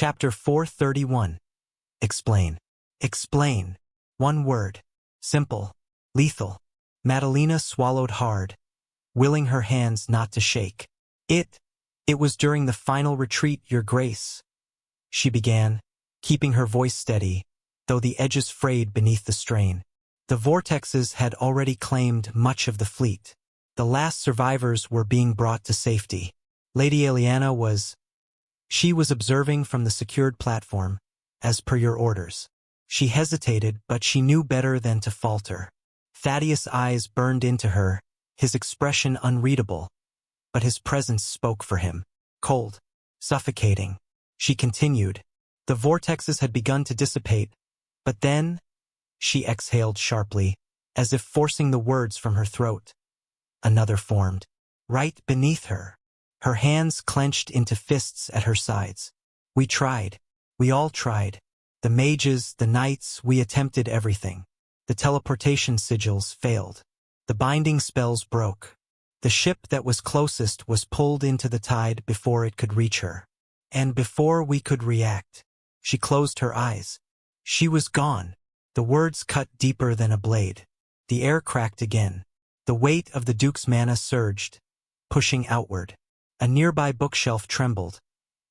Chapter 431. Explain. Explain. One word. Simple. Lethal. Madalena swallowed hard, willing her hands not to shake. It was during the final retreat, Your Grace, she began, keeping her voice steady, though the edges frayed beneath the strain. The vortexes had already claimed much of the fleet. The last survivors were being brought to safety. Lady Eliana was... She was observing from the secured platform, as per your orders. She hesitated, but she knew better than to falter. Thaddeus' eyes burned into her, his expression unreadable, but his presence spoke for him. Cold. Suffocating. She continued. The vortexes had begun to dissipate, but then... She exhaled sharply, as if forcing the words from her throat. Another formed. Right beneath her. Her hands clenched into fists at her sides. We tried. We all tried. The mages, the knights, we attempted everything. The teleportation sigils failed. The binding spells broke. The ship that was closest was pulled into the tide before it could reach her. And before we could react, she closed her eyes. She was gone. The words cut deeper than a blade. The air cracked again. The weight of the Duke's mana surged, pushing outward. A nearby bookshelf trembled,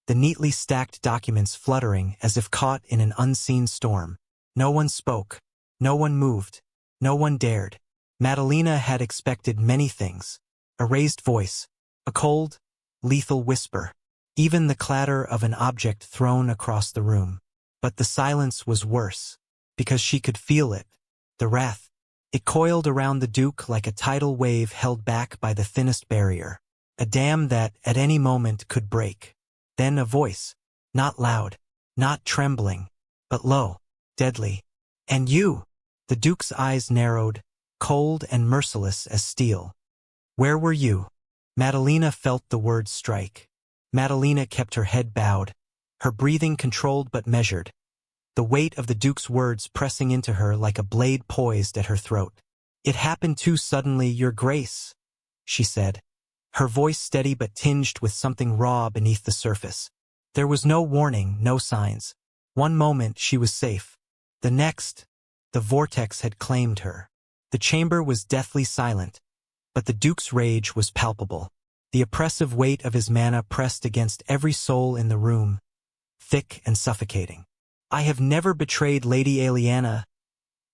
the neatly stacked documents fluttering as if caught in an unseen storm. No one spoke. No one moved. No one dared. Madalena had expected many things. A raised voice. A cold, lethal whisper. Even the clatter of an object thrown across the room. But the silence was worse, because she could feel it. The wrath. It coiled around the Duke like a tidal wave held back by the thinnest barrier. A dam that, at any moment, could break. Then a voice. Not loud. Not trembling. But low. Deadly. And you! The Duke's eyes narrowed, cold and merciless as steel. Where were you? Madalena felt the words strike. Madalena kept her head bowed, her breathing controlled but measured, the weight of the Duke's words pressing into her like a blade poised at her throat. It happened too suddenly, Your Grace, she said, her voice steady but tinged with something raw beneath the surface. There was no warning, no signs. One moment she was safe. The next, the vortex had claimed her. The chamber was deathly silent, but the Duke's rage was palpable. The oppressive weight of his mana pressed against every soul in the room, thick and suffocating. I have never betrayed Lady Eliana,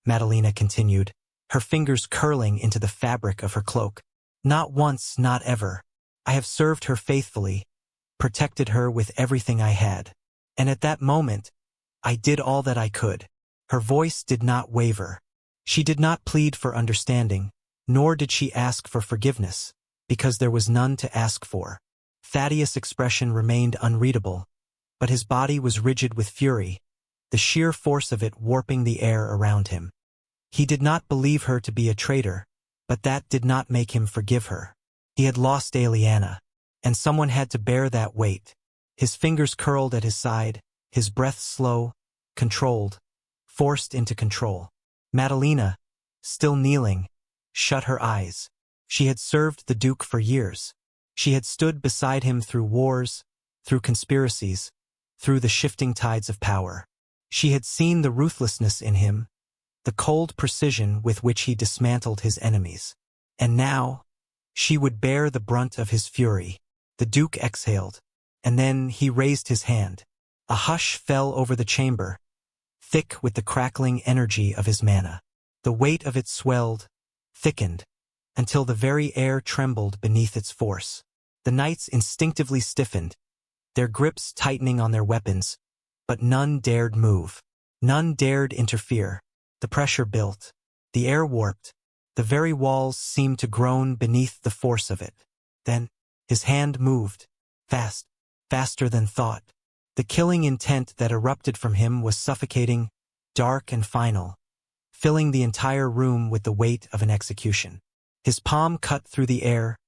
Madalena continued, her fingers curling into the fabric of her cloak. Not once, not ever. I have served her faithfully, protected her with everything I had. And at that moment, I did all that I could. Her voice did not waver. She did not plead for understanding, nor did she ask for forgiveness, because there was none to ask for. Thaddeus' expression remained unreadable, but his body was rigid with fury, the sheer force of it warping the air around him. He did not believe her to be a traitor, but that did not make him forgive her. He had lost Eliana, and someone had to bear that weight. His fingers curled at his side, his breath slow, controlled, forced into control. Madalena, still kneeling, shut her eyes. She had served the Duke for years. She had stood beside him through wars, through conspiracies, through the shifting tides of power. She had seen the ruthlessness in him, the cold precision with which he dismantled his enemies. And now, she would bear the brunt of his fury. The Duke exhaled, and then he raised his hand. A hush fell over the chamber, thick with the crackling energy of his mana. The weight of it swelled, thickened, until the very air trembled beneath its force. The knights instinctively stiffened, their grips tightening on their weapons, but none dared move. None dared interfere. The pressure built. The air warped. The very walls seemed to groan beneath the force of it. Then, his hand moved, fast, faster than thought. The killing intent that erupted from him was suffocating, dark and final, filling the entire room with the weight of an execution. His palm cut through the air,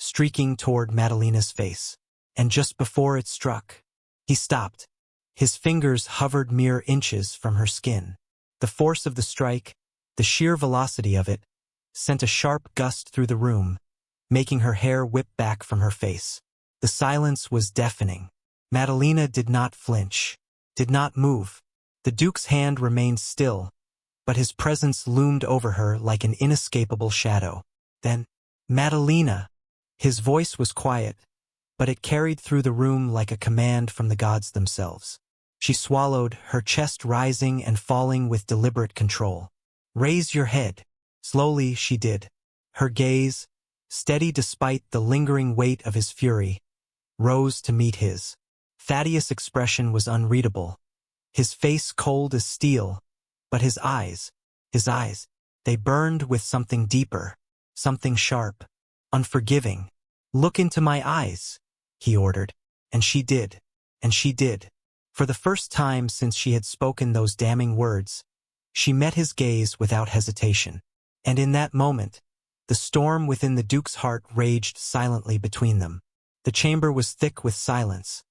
streaking toward Madalena's face. And just before it struck, he stopped. His fingers hovered mere inches from her skin. The force of the strike, the sheer velocity of it, sent a sharp gust through the room, making her hair whip back from her face. The silence was deafening. Madalena did not flinch, did not move. The Duke's hand remained still, but his presence loomed over her like an inescapable shadow. Then, Madalena! His voice was quiet, but it carried through the room like a command from the gods themselves. She swallowed, her chest rising and falling with deliberate control. Raise your head. Slowly she did. Her gaze, steady despite the lingering weight of his fury, rose to meet his. Thaddeus' expression was unreadable. His face cold as steel, but his eyes, they burned with something deeper, something sharp, unforgiving. Look into my eyes, he ordered. And she did. And she did. For the first time since she had spoken those damning words, she met his gaze without hesitation. And in that moment, the storm within the Duke's heart raged silently between them. The chamber was thick with silence,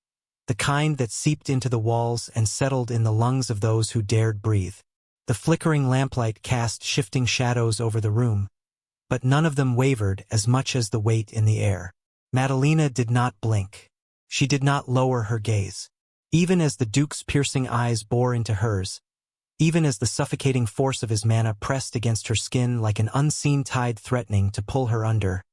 the kind that seeped into the walls and settled in the lungs of those who dared breathe. The flickering lamplight cast shifting shadows over the room, but none of them wavered as much as the weight in the air. Madalena did not blink. She did not lower her gaze. Even as the Duke's piercing eyes bore into hers, even as the suffocating force of his mana pressed against her skin like an unseen tide threatening to pull her under,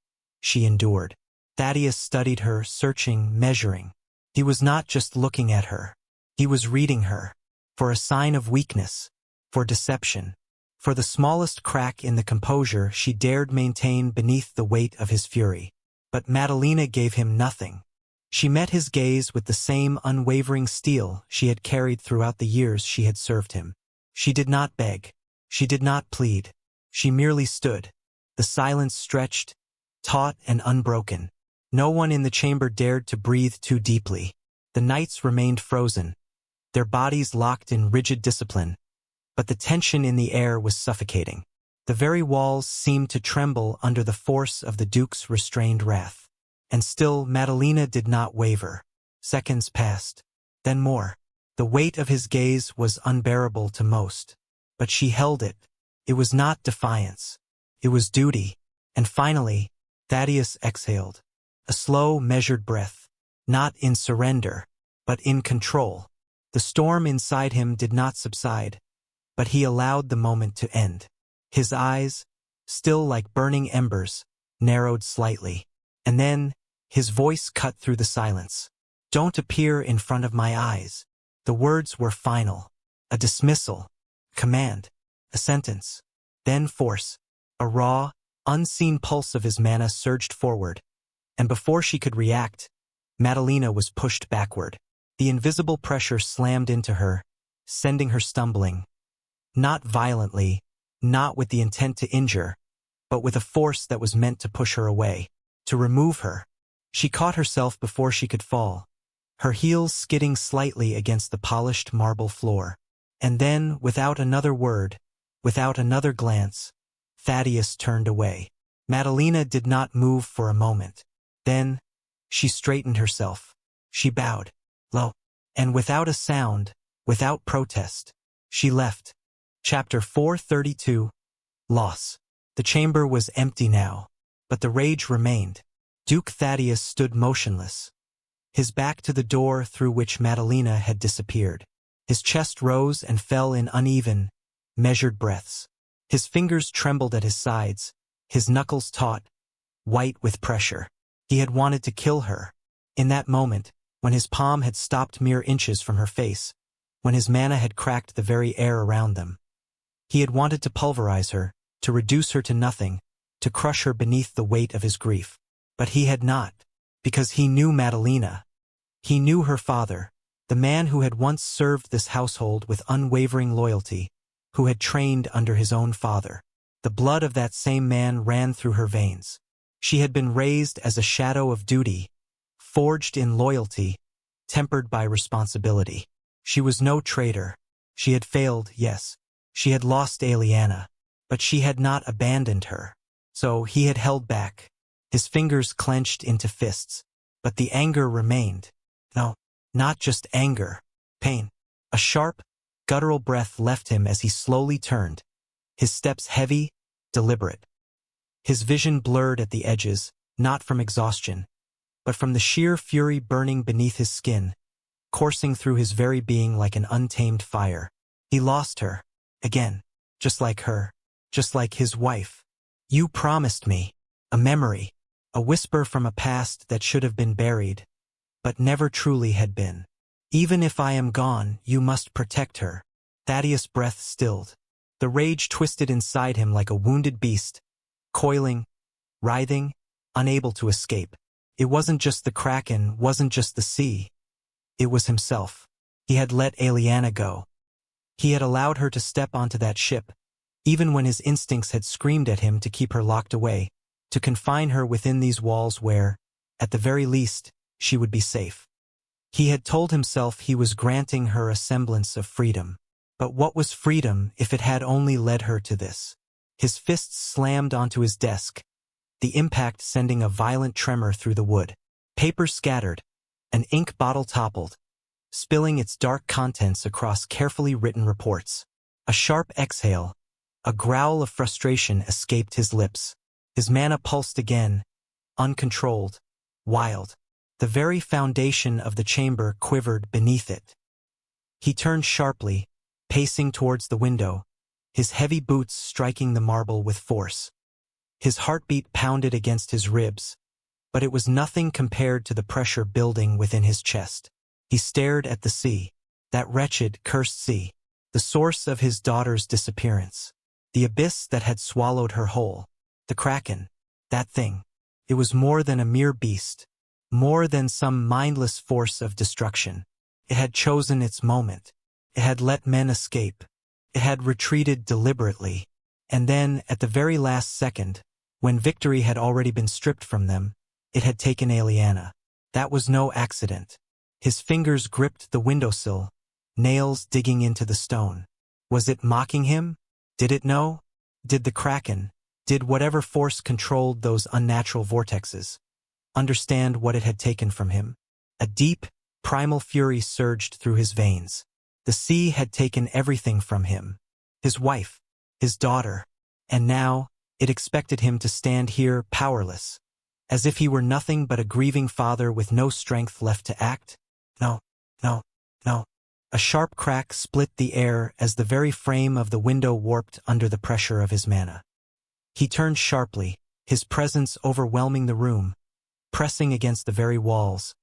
she endured. Thaddeus studied her, searching, measuring. He was not just looking at her. He was reading her. For a sign of weakness, for deception, for the smallest crack in the composure she dared maintain beneath the weight of his fury. But Madalena gave him nothing. She met his gaze with the same unwavering steel she had carried throughout the years she had served him. She did not beg. She did not plead. She merely stood. The silence stretched, taut and unbroken. No one in the chamber dared to breathe too deeply. The knights remained frozen, their bodies locked in rigid discipline, but the tension in the air was suffocating. The very walls seemed to tremble under the force of the Duke's restrained wrath. And still Madalena did not waver. Seconds passed, then more. The weight of his gaze was unbearable to most. But she held it. It was not defiance. It was duty. And finally, Thaddeus exhaled. A slow, measured breath. Not in surrender, but in control. The storm inside him did not subside, but he allowed the moment to end. His eyes, still like burning embers, narrowed slightly. And then, his voice cut through the silence. Don't appear in front of my eyes. The words were final. A dismissal. Command. A sentence. Then force. A raw, unseen pulse of his mana surged forward. And before she could react, Madalena was pushed backward. The invisible pressure slammed into her, sending her stumbling. Not violently, not with the intent to injure, but with a force that was meant to push her away, to remove her. She caught herself before she could fall, her heels skidding slightly against the polished marble floor. And then, without another word, without another glance, Thaddeus turned away. Madalena did not move for a moment. Then, she straightened herself. She bowed, low, and without a sound, without protest, she left. Chapter 432. Loss. The chamber was empty now, but the rage remained. Duke Thaddeus stood motionless, his back to the door through which Madalena had disappeared. His chest rose and fell in uneven, measured breaths. His fingers trembled at his sides, his knuckles taut, white with pressure. He had wanted to kill her. In that moment, when his palm had stopped mere inches from her face, when his mana had cracked the very air around them. He had wanted to pulverize her, to reduce her to nothing, to crush her beneath the weight of his grief. But he had not, because he knew Madalena. He knew her father, the man who had once served this household with unwavering loyalty, who had trained under his own father. The blood of that same man ran through her veins. She had been raised as a shadow of duty, forged in loyalty, tempered by responsibility. She was no traitor. She had failed, yes. She had lost Aliana, but she had not abandoned her. So he had held back. His fingers clenched into fists, but the anger remained. No, not just anger, pain. A sharp, guttural breath left him as he slowly turned, his steps heavy, deliberate. His vision blurred at the edges, not from exhaustion, but from the sheer fury burning beneath his skin. coursing through his very being like an untamed fire. He lost her. Again. Just like her. Just like his wife. You promised me. A memory. A whisper from a past that should have been buried, but never truly had been. Even if I am gone, you must protect her. Thaddeus' breath stilled. The rage twisted inside him like a wounded beast, coiling, writhing, unable to escape. It wasn't just the Kraken, wasn't just the sea. It was himself. He had let Aliana go. He had allowed her to step onto that ship, even when his instincts had screamed at him to keep her locked away, to confine her within these walls where, at the very least, she would be safe. He had told himself he was granting her a semblance of freedom. But what was freedom if it had only led her to this? His fists slammed onto his desk, the impact sending a violent tremor through the wood. Papers scattered, an ink bottle toppled, spilling its dark contents across carefully written reports. A sharp exhale, a growl of frustration escaped his lips. His mana pulsed again, uncontrolled, wild. The very foundation of the chamber quivered beneath it. He turned sharply, pacing towards the window, his heavy boots striking the marble with force. His heartbeat pounded against his ribs, but it was nothing compared to the pressure building within his chest. He stared at the sea, that wretched, cursed sea, the source of his daughter's disappearance, the abyss that had swallowed her whole. The Kraken, that thing. It was more than a mere beast, more than some mindless force of destruction. It had chosen its moment. It had let men escape. It had retreated deliberately. And then, at the very last second, when victory had already been stripped from them, it had taken Aliana. That was no accident. His fingers gripped the windowsill, nails digging into the stone. Was it mocking him? Did it know? Did the Kraken, did whatever force controlled those unnatural vortexes, understand what it had taken from him? A deep, primal fury surged through his veins. The sea had taken everything from him. His wife, his daughter, and now, it expected him to stand here powerless, as if he were nothing but a grieving father with no strength left to act. No, no, no. A sharp crack split the air as the very frame of the window warped under the pressure of his mana. He turned sharply, his presence overwhelming the room, pressing against the very walls,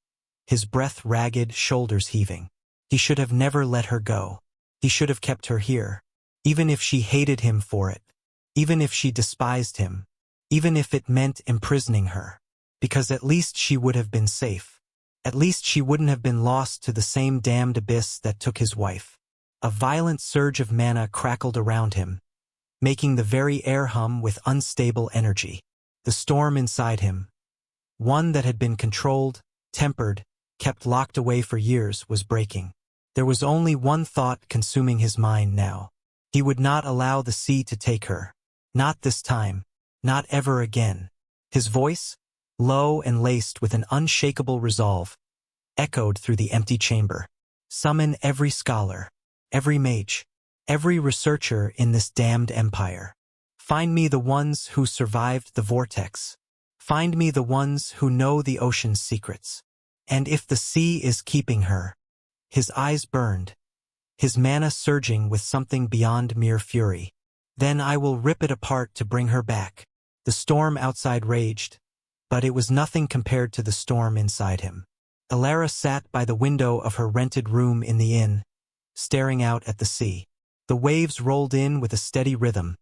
his breath ragged, shoulders heaving. He should have never let her go. He should have kept her here, even if she hated him for it, even if she despised him, even if it meant imprisoning her, because at least she would have been safe. At least she wouldn't have been lost to the same damned abyss that took his wife. A violent surge of mana crackled around him, making the very air hum with unstable energy. The storm inside him, one that had been controlled, tempered, kept locked away for years, was breaking. There was only one thought consuming his mind now. He would not allow the sea to take her. Not this time. Not ever again. His voice, low and laced with an unshakable resolve, echoed through the empty chamber. Summon every scholar, every mage, every researcher in this damned empire. Find me the ones who survived the vortex. Find me the ones who know the ocean's secrets. And if the sea is keeping her. His eyes burned, his mana surging with something beyond mere fury. Then I will rip it apart to bring her back. The storm outside raged, but it was nothing compared to the storm inside him. Alara sat by the window of her rented room in the inn, staring out at the sea. The waves rolled in with a steady rhythm,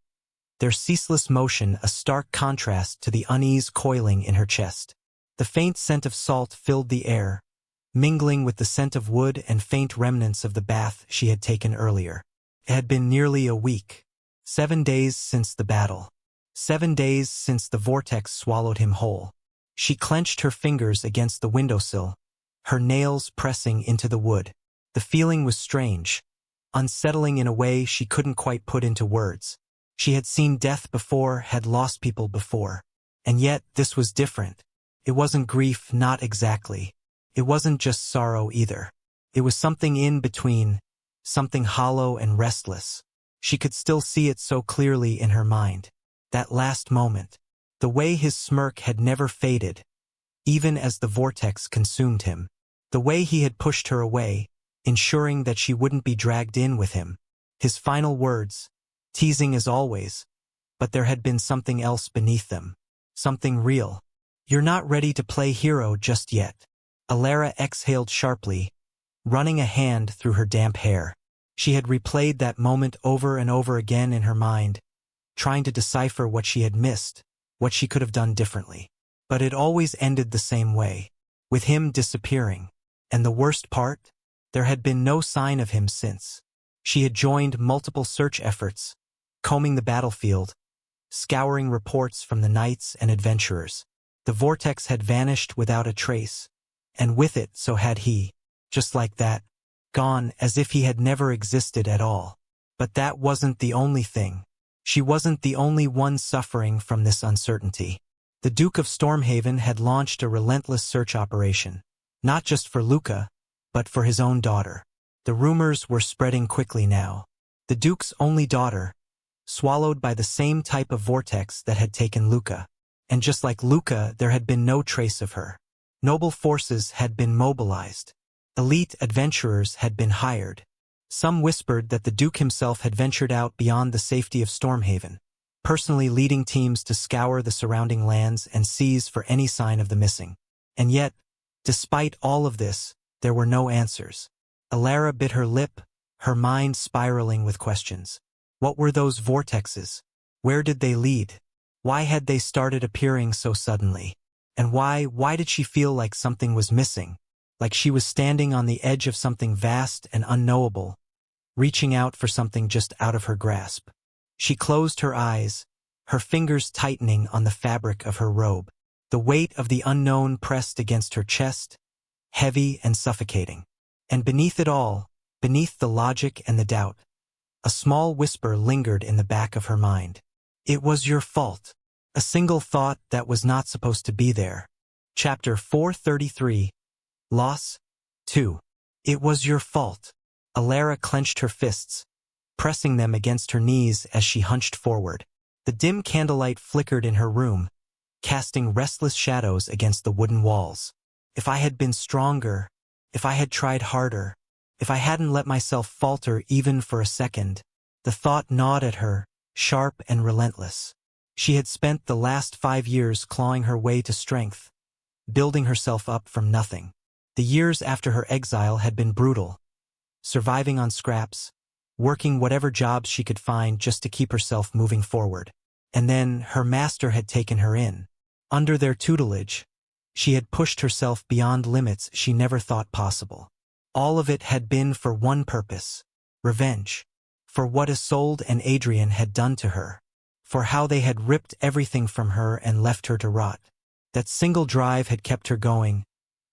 their ceaseless motion a stark contrast to the unease coiling in her chest. The faint scent of salt filled the air, mingling with the scent of wood and faint remnants of the bath she had taken earlier. It had been nearly a week. 7 days since the battle. 7 days since the vortex swallowed him whole. She clenched her fingers against the windowsill, her nails pressing into the wood. The feeling was strange, unsettling in a way she couldn't quite put into words. She had seen death before, had lost people before. And yet, this was different. It wasn't grief, not exactly. It wasn't just sorrow either. It was something in between, something hollow and restless. She could still see it so clearly in her mind. That last moment. The way his smirk had never faded, even as the vortex consumed him. The way he had pushed her away, ensuring that she wouldn't be dragged in with him. His final words, teasing as always, but there had been something else beneath them. Something real. "You're not ready to play hero just yet." Alara exhaled sharply, running a hand through her damp hair. She had replayed that moment over and over again in her mind, trying to decipher what she had missed, what she could have done differently. But it always ended the same way, with him disappearing. And the worst part? There had been no sign of him since. She had joined multiple search efforts, combing the battlefield, scouring reports from the knights and adventurers. The vortex had vanished without a trace, and with it so had he, just like that, gone as if he had never existed at all. But that wasn't the only thing. She wasn't the only one suffering from this uncertainty. The Duke of Stormhaven had launched a relentless search operation, not just for Luca, but for his own daughter. The rumors were spreading quickly now. The Duke's only daughter, swallowed by the same type of vortex that had taken Luca. And just like Luca, there had been no trace of her. Noble forces had been mobilized. Elite adventurers had been hired. Some whispered that the Duke himself had ventured out beyond the safety of Stormhaven, personally leading teams to scour the surrounding lands and seize for any sign of the missing. And yet, despite all of this, there were no answers. Alara bit her lip, her mind spiraling with questions. What were those vortexes? Where did they lead? Why had they started appearing so suddenly? And why did she feel like something was missing? Like she was standing on the edge of something vast and unknowable, reaching out for something just out of her grasp. She closed her eyes, her fingers tightening on the fabric of her robe. The weight of the unknown pressed against her chest, heavy and suffocating. And beneath it all, beneath the logic and the doubt, a small whisper lingered in the back of her mind. It was your fault. A single thought that was not supposed to be there. Chapter 433. Loss 2. It was your fault. Alara clenched her fists, pressing them against her knees as she hunched forward. The dim candlelight flickered in her room, casting restless shadows against the wooden walls. If I had been stronger, if I had tried harder, if I hadn't let myself falter even for a second, the thought gnawed at her, sharp and relentless. She had spent the last 5 years clawing her way to strength, building herself up from nothing. The years after her exile had been brutal, surviving on scraps, working whatever jobs she could find just to keep herself moving forward. And then her master had taken her in. Under their tutelage, she had pushed herself beyond limits she never thought possible. All of it had been for one purpose: revenge. For what Isolde and Adrian had done to her. For how they had ripped everything from her and left her to rot. That single drive had kept her going,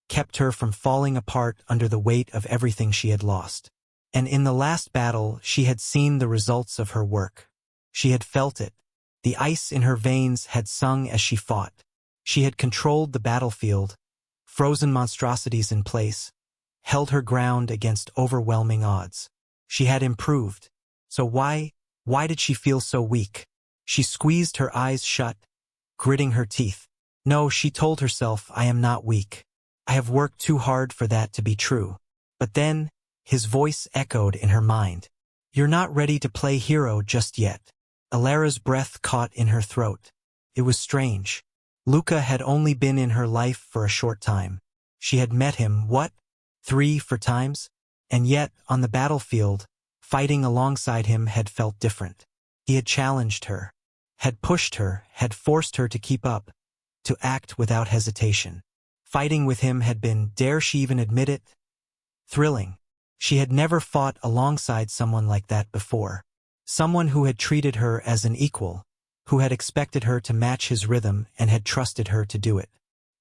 kept her from falling apart under the weight of everything she had lost. And in the last battle, she had seen the results of her work. She had felt it. The ice in her veins had sung as she fought. She had controlled the battlefield, frozen monstrosities in place, held her ground against overwhelming odds. She had improved. So why did she feel so weak? She squeezed her eyes shut, gritting her teeth. No, she told herself, I am not weak. I have worked too hard for that to be true. But then, his voice echoed in her mind. You're not ready to play hero just yet. Alara's breath caught in her throat. It was strange. Luca had only been in her life for a short time. She had met him, 3 times? And yet, on the battlefield, fighting alongside him had felt different. He had challenged her, had pushed her, had forced her to keep up, to act without hesitation. Fighting with him had been, dare she even admit it, thrilling. She had never fought alongside someone like that before. Someone who had treated her as an equal, who had expected her to match his rhythm and had trusted her to do it.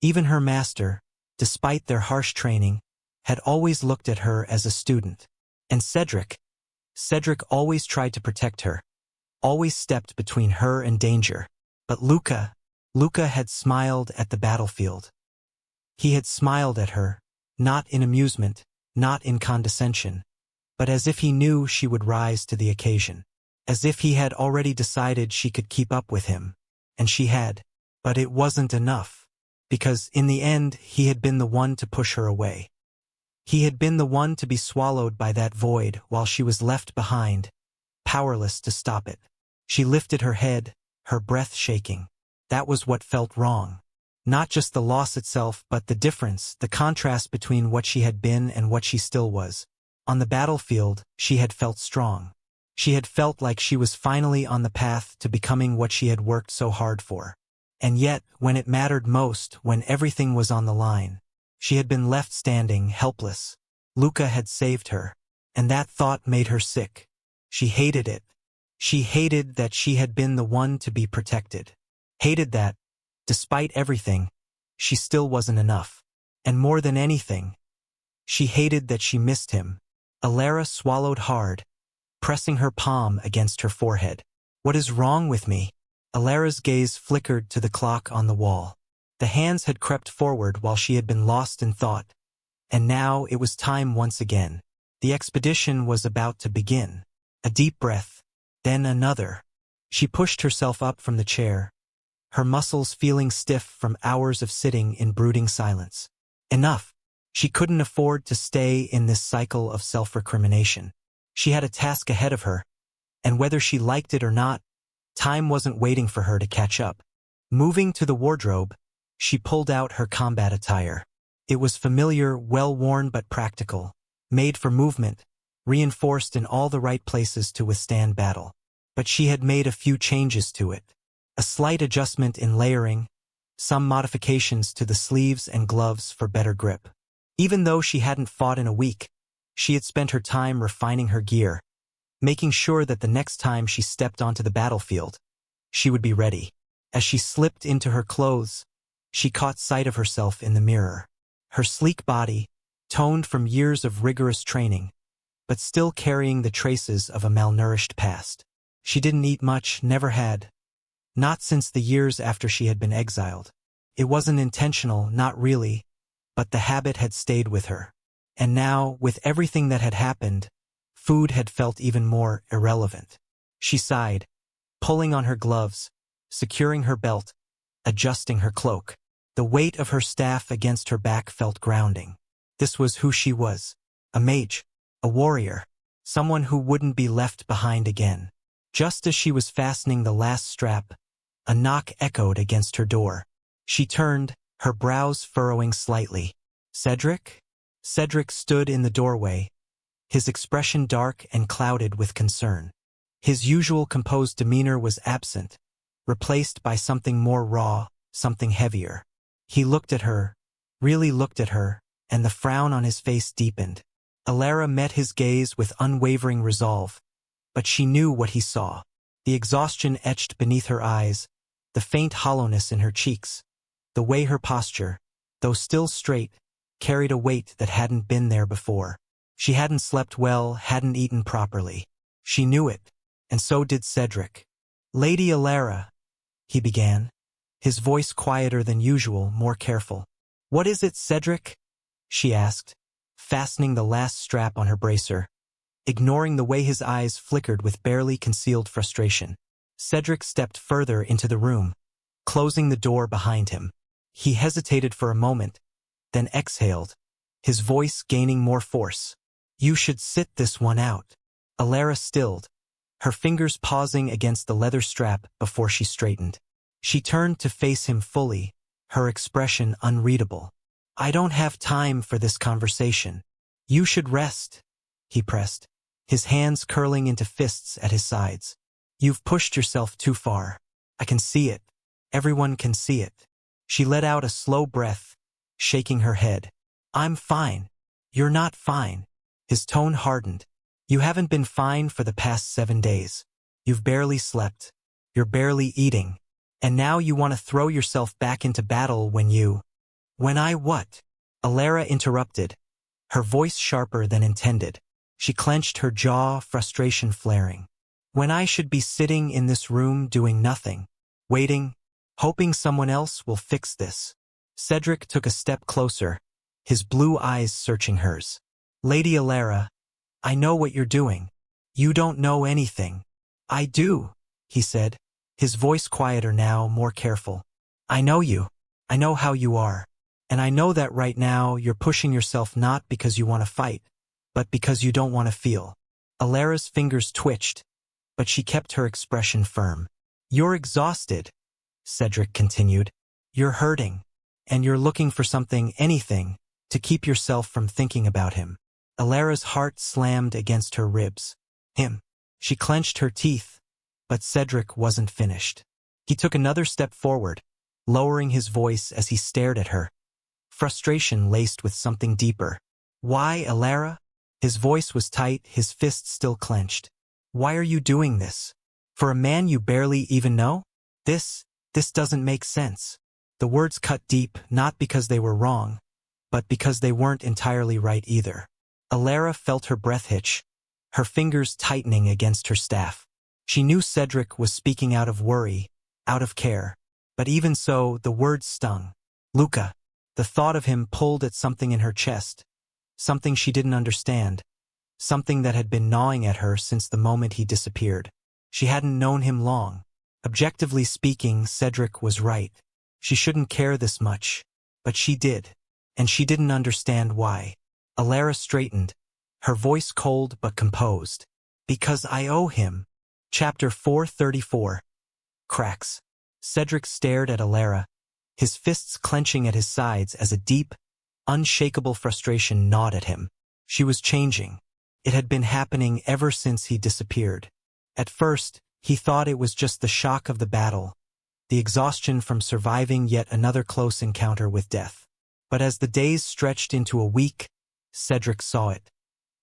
Even her master, despite their harsh training, had always looked at her as a student. And Cedric always tried to protect her, always stepped between her and danger. But Luca had smiled at the battlefield. He had smiled at her, not in amusement, not in condescension, but as if he knew she would rise to the occasion. As if he had already decided she could keep up with him. And she had. But it wasn't enough. Because in the end, he had been the one to push her away. He had been the one to be swallowed by that void while she was left behind, powerless to stop it. She lifted her head, her breath shaking. That was what felt wrong. Not just the loss itself, but the difference, the contrast between what she had been and what she still was. On the battlefield, she had felt strong. She had felt like she was finally on the path to becoming what she had worked so hard for. And yet, when it mattered most, when everything was on the line, she had been left standing, helpless. Luca had saved her, and that thought made her sick. She hated it. She hated that she had been the one to be protected. Hated that, despite everything, she still wasn't enough. And more than anything, she hated that she missed him. Alara swallowed hard, pressing her palm against her forehead. What is wrong with me? Alara's gaze flickered to the clock on the wall. The hands had crept forward while she had been lost in thought, and now it was time once again. The expedition was about to begin. A deep breath, then another. She pushed herself up from the chair, her muscles feeling stiff from hours of sitting in brooding silence. Enough. She couldn't afford to stay in this cycle of self-recrimination. She had a task ahead of her, and whether she liked it or not, time wasn't waiting for her to catch up. Moving to the wardrobe, she pulled out her combat attire. It was familiar, well-worn but practical, made for movement, reinforced in all the right places to withstand battle. But she had made a few changes to it. A slight adjustment in layering, some modifications to the sleeves and gloves for better grip. Even though she hadn't fought in a week, she had spent her time refining her gear, making sure that the next time she stepped onto the battlefield, she would be ready. As she slipped into her clothes, she caught sight of herself in the mirror. Her sleek body, toned from years of rigorous training, but still carrying the traces of a malnourished past. She didn't eat much, never had. Not since the years after she had been exiled. It wasn't intentional, not really, but the habit had stayed with her. And now, with everything that had happened, food had felt even more irrelevant. She sighed, pulling on her gloves, securing her belt, adjusting her cloak. The weight of her staff against her back felt grounding. This was who she was. A mage. A warrior. Someone who wouldn't be left behind again. Just as she was fastening the last strap, a knock echoed against her door. She turned, her brows furrowing slightly. Cedric? Cedric stood in the doorway, his expression dark and clouded with concern. His usual composed demeanor was absent, replaced by something more raw, something heavier. He looked at her, really looked at her, and the frown on his face deepened. Alara met his gaze with unwavering resolve, but she knew what he saw. The exhaustion etched beneath her eyes, the faint hollowness in her cheeks, the way her posture, though still straight, carried a weight that hadn't been there before. She hadn't slept well, hadn't eaten properly. She knew it, and so did Cedric. "Lady Alara," he began, his voice quieter than usual, more careful. "What is it, Cedric?" she asked, fastening the last strap on her bracer, ignoring the way his eyes flickered with barely concealed frustration. Cedric stepped further into the room, closing the door behind him. He hesitated for a moment, then exhaled, his voice gaining more force. "You should sit this one out." Alara stilled, her fingers pausing against the leather strap before she straightened. She turned to face him fully, her expression unreadable. "I don't have time for this conversation. You should rest," he pressed, his hands curling into fists at his sides. "You've pushed yourself too far. I can see it. Everyone can see it." She let out a slow breath, shaking her head. "I'm fine. You're not fine." His tone hardened. "You haven't been fine for the past 7 days. You've barely slept. You're barely eating. And now you want to throw yourself back into battle when I what?" Alara interrupted, her voice sharper than intended. She clenched her jaw, frustration flaring. "When I should be sitting in this room doing nothing, waiting, hoping someone else will fix this." Cedric took a step closer, his blue eyes searching hers. "Lady Alara, I know what you're doing. You don't know anything." "I do," he said, his voice quieter now, more careful. "I know you. I know how you are. And I know that right now you're pushing yourself not because you want to fight, but because you don't want to feel. Alara's fingers twitched, but she kept her expression firm. You're exhausted, Cedric continued. You're hurting, and you're looking for something, anything, to keep yourself from thinking about him. Alara's heart slammed against her ribs. Him. She clenched her teeth, but Cedric wasn't finished. He took another step forward, lowering his voice as he stared at her. Frustration laced with something deeper. Why, Alara? His voice was tight, his fists still clenched. Why are you doing this? For a man you barely even know? This doesn't make sense. The words cut deep, not because they were wrong, but because they weren't entirely right either. Alara felt her breath hitch, her fingers tightening against her staff. She knew Cedric was speaking out of worry, out of care. But even so, the words stung. Luca. The thought of him pulled at something in her chest, something she didn't understand, something that had been gnawing at her since the moment he disappeared. She hadn't known him long. Objectively speaking, Cedric was right. She shouldn't care this much, but she did, and she didn't understand why. Alara straightened, her voice cold but composed. Because I owe him. Chapter 434. Cracks. Cedric stared at Alara, his fists clenching at his sides as a deep, unshakable frustration gnawed at him. She was changing. It had been happening ever since he disappeared. At first, he thought it was just the shock of the battle, the exhaustion from surviving yet another close encounter with death. But as the days stretched into a week, Cedric saw it,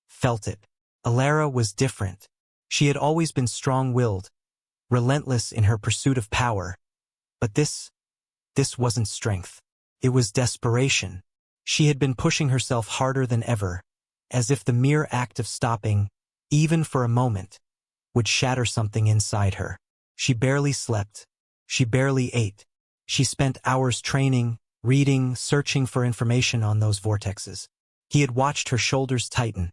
felt it. Alara was different. She had always been strong-willed, relentless in her pursuit of power. But this wasn't strength. It was desperation. She had been pushing herself harder than ever, as if the mere act of stopping, even for a moment, would shatter something inside her. She barely slept. She barely ate. She spent hours training, reading, searching for information on those vortexes. He had watched her shoulders tighten,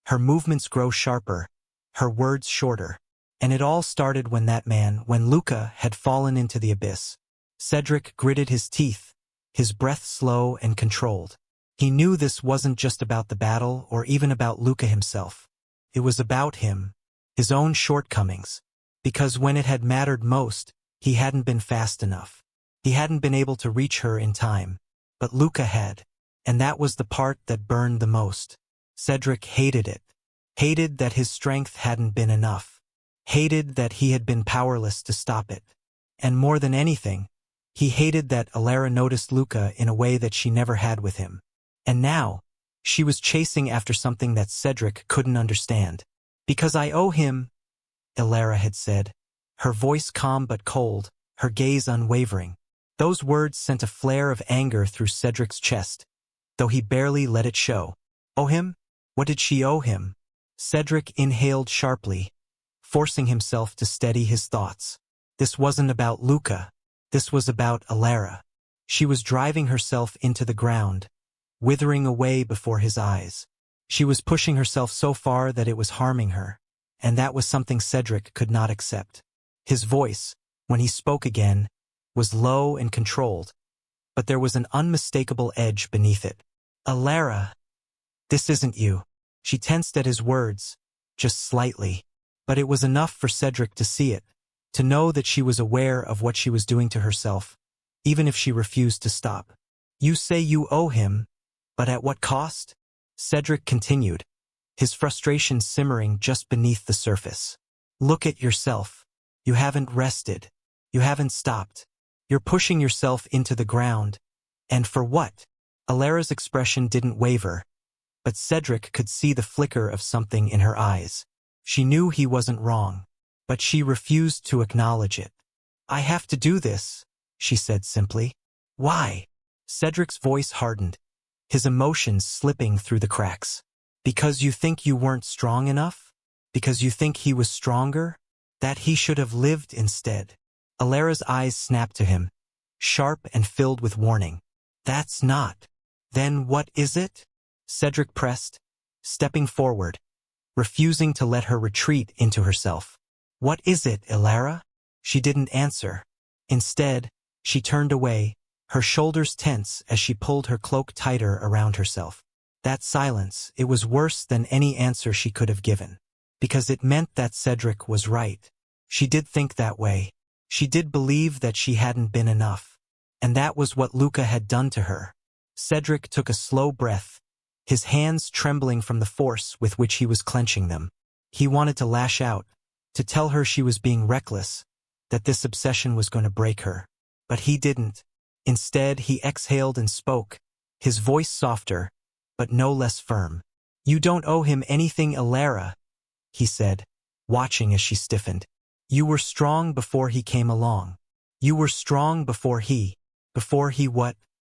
her movements grow sharper, her words shorter. And it all started when when Luca had fallen into the abyss. Cedric gritted his teeth, his breath slow and controlled. He knew this wasn't just about the battle or even about Luca himself. It was about him, his own shortcomings. Because when it had mattered most, he hadn't been fast enough. He hadn't been able to reach her in time. But Luca had. And that was the part that burned the most. Cedric hated it. Hated that his strength hadn't been enough. Hated that he had been powerless to stop it. And more than anything, he hated that Alara noticed Luca in a way that she never had with him. And now, she was chasing after something that Cedric couldn't understand. Because I owe him, Alara had said, her voice calm but cold, her gaze unwavering. Those words sent a flare of anger through Cedric's chest, though he barely let it show. Owe him? What did she owe him? Cedric inhaled sharply, forcing himself to steady his thoughts. This wasn't about Luca. This was about Alara. She was driving herself into the ground, withering away before his eyes. She was pushing herself so far that it was harming her, and that was something Cedric could not accept. His voice, when he spoke again, was low and controlled, but there was an unmistakable edge beneath it. Alara, this isn't you. She tensed at his words, just slightly, but it was enough for Cedric to see it, to know that she was aware of what she was doing to herself, even if she refused to stop. You say you owe him, but at what cost? Cedric continued, his frustration simmering just beneath the surface. Look at yourself. You haven't rested. You haven't stopped. You're pushing yourself into the ground. And for what? Alara's expression didn't waver, but Cedric could see the flicker of something in her eyes. She knew he wasn't wrong, but she refused to acknowledge it. I have to do this, she said simply. Why? Cedric's voice hardened, his emotions slipping through the cracks. Because you think you weren't strong enough? Because you think he was stronger? That he should have lived instead? Alara's eyes snapped to him, sharp and filled with warning. That's not. Then what is it? Cedric pressed, stepping forward, refusing to let her retreat into herself. What is it, Alara? She didn't answer. Instead, she turned away, her shoulders tense as she pulled her cloak tighter around herself. That silence, it was worse than any answer she could have given. Because it meant that Cedric was right. She did think that way. She did believe that she hadn't been enough. And that was what Luca had done to her. Cedric took a slow breath, his hands trembling from the force with which he was clenching them. He wanted to lash out, to tell her she was being reckless, that this obsession was going to break her. But he didn't. Instead, he exhaled and spoke, his voice softer, but no less firm. "You don't owe him anything, Elara," he said, watching as she stiffened. "You were strong before he came along. You were strong before he what?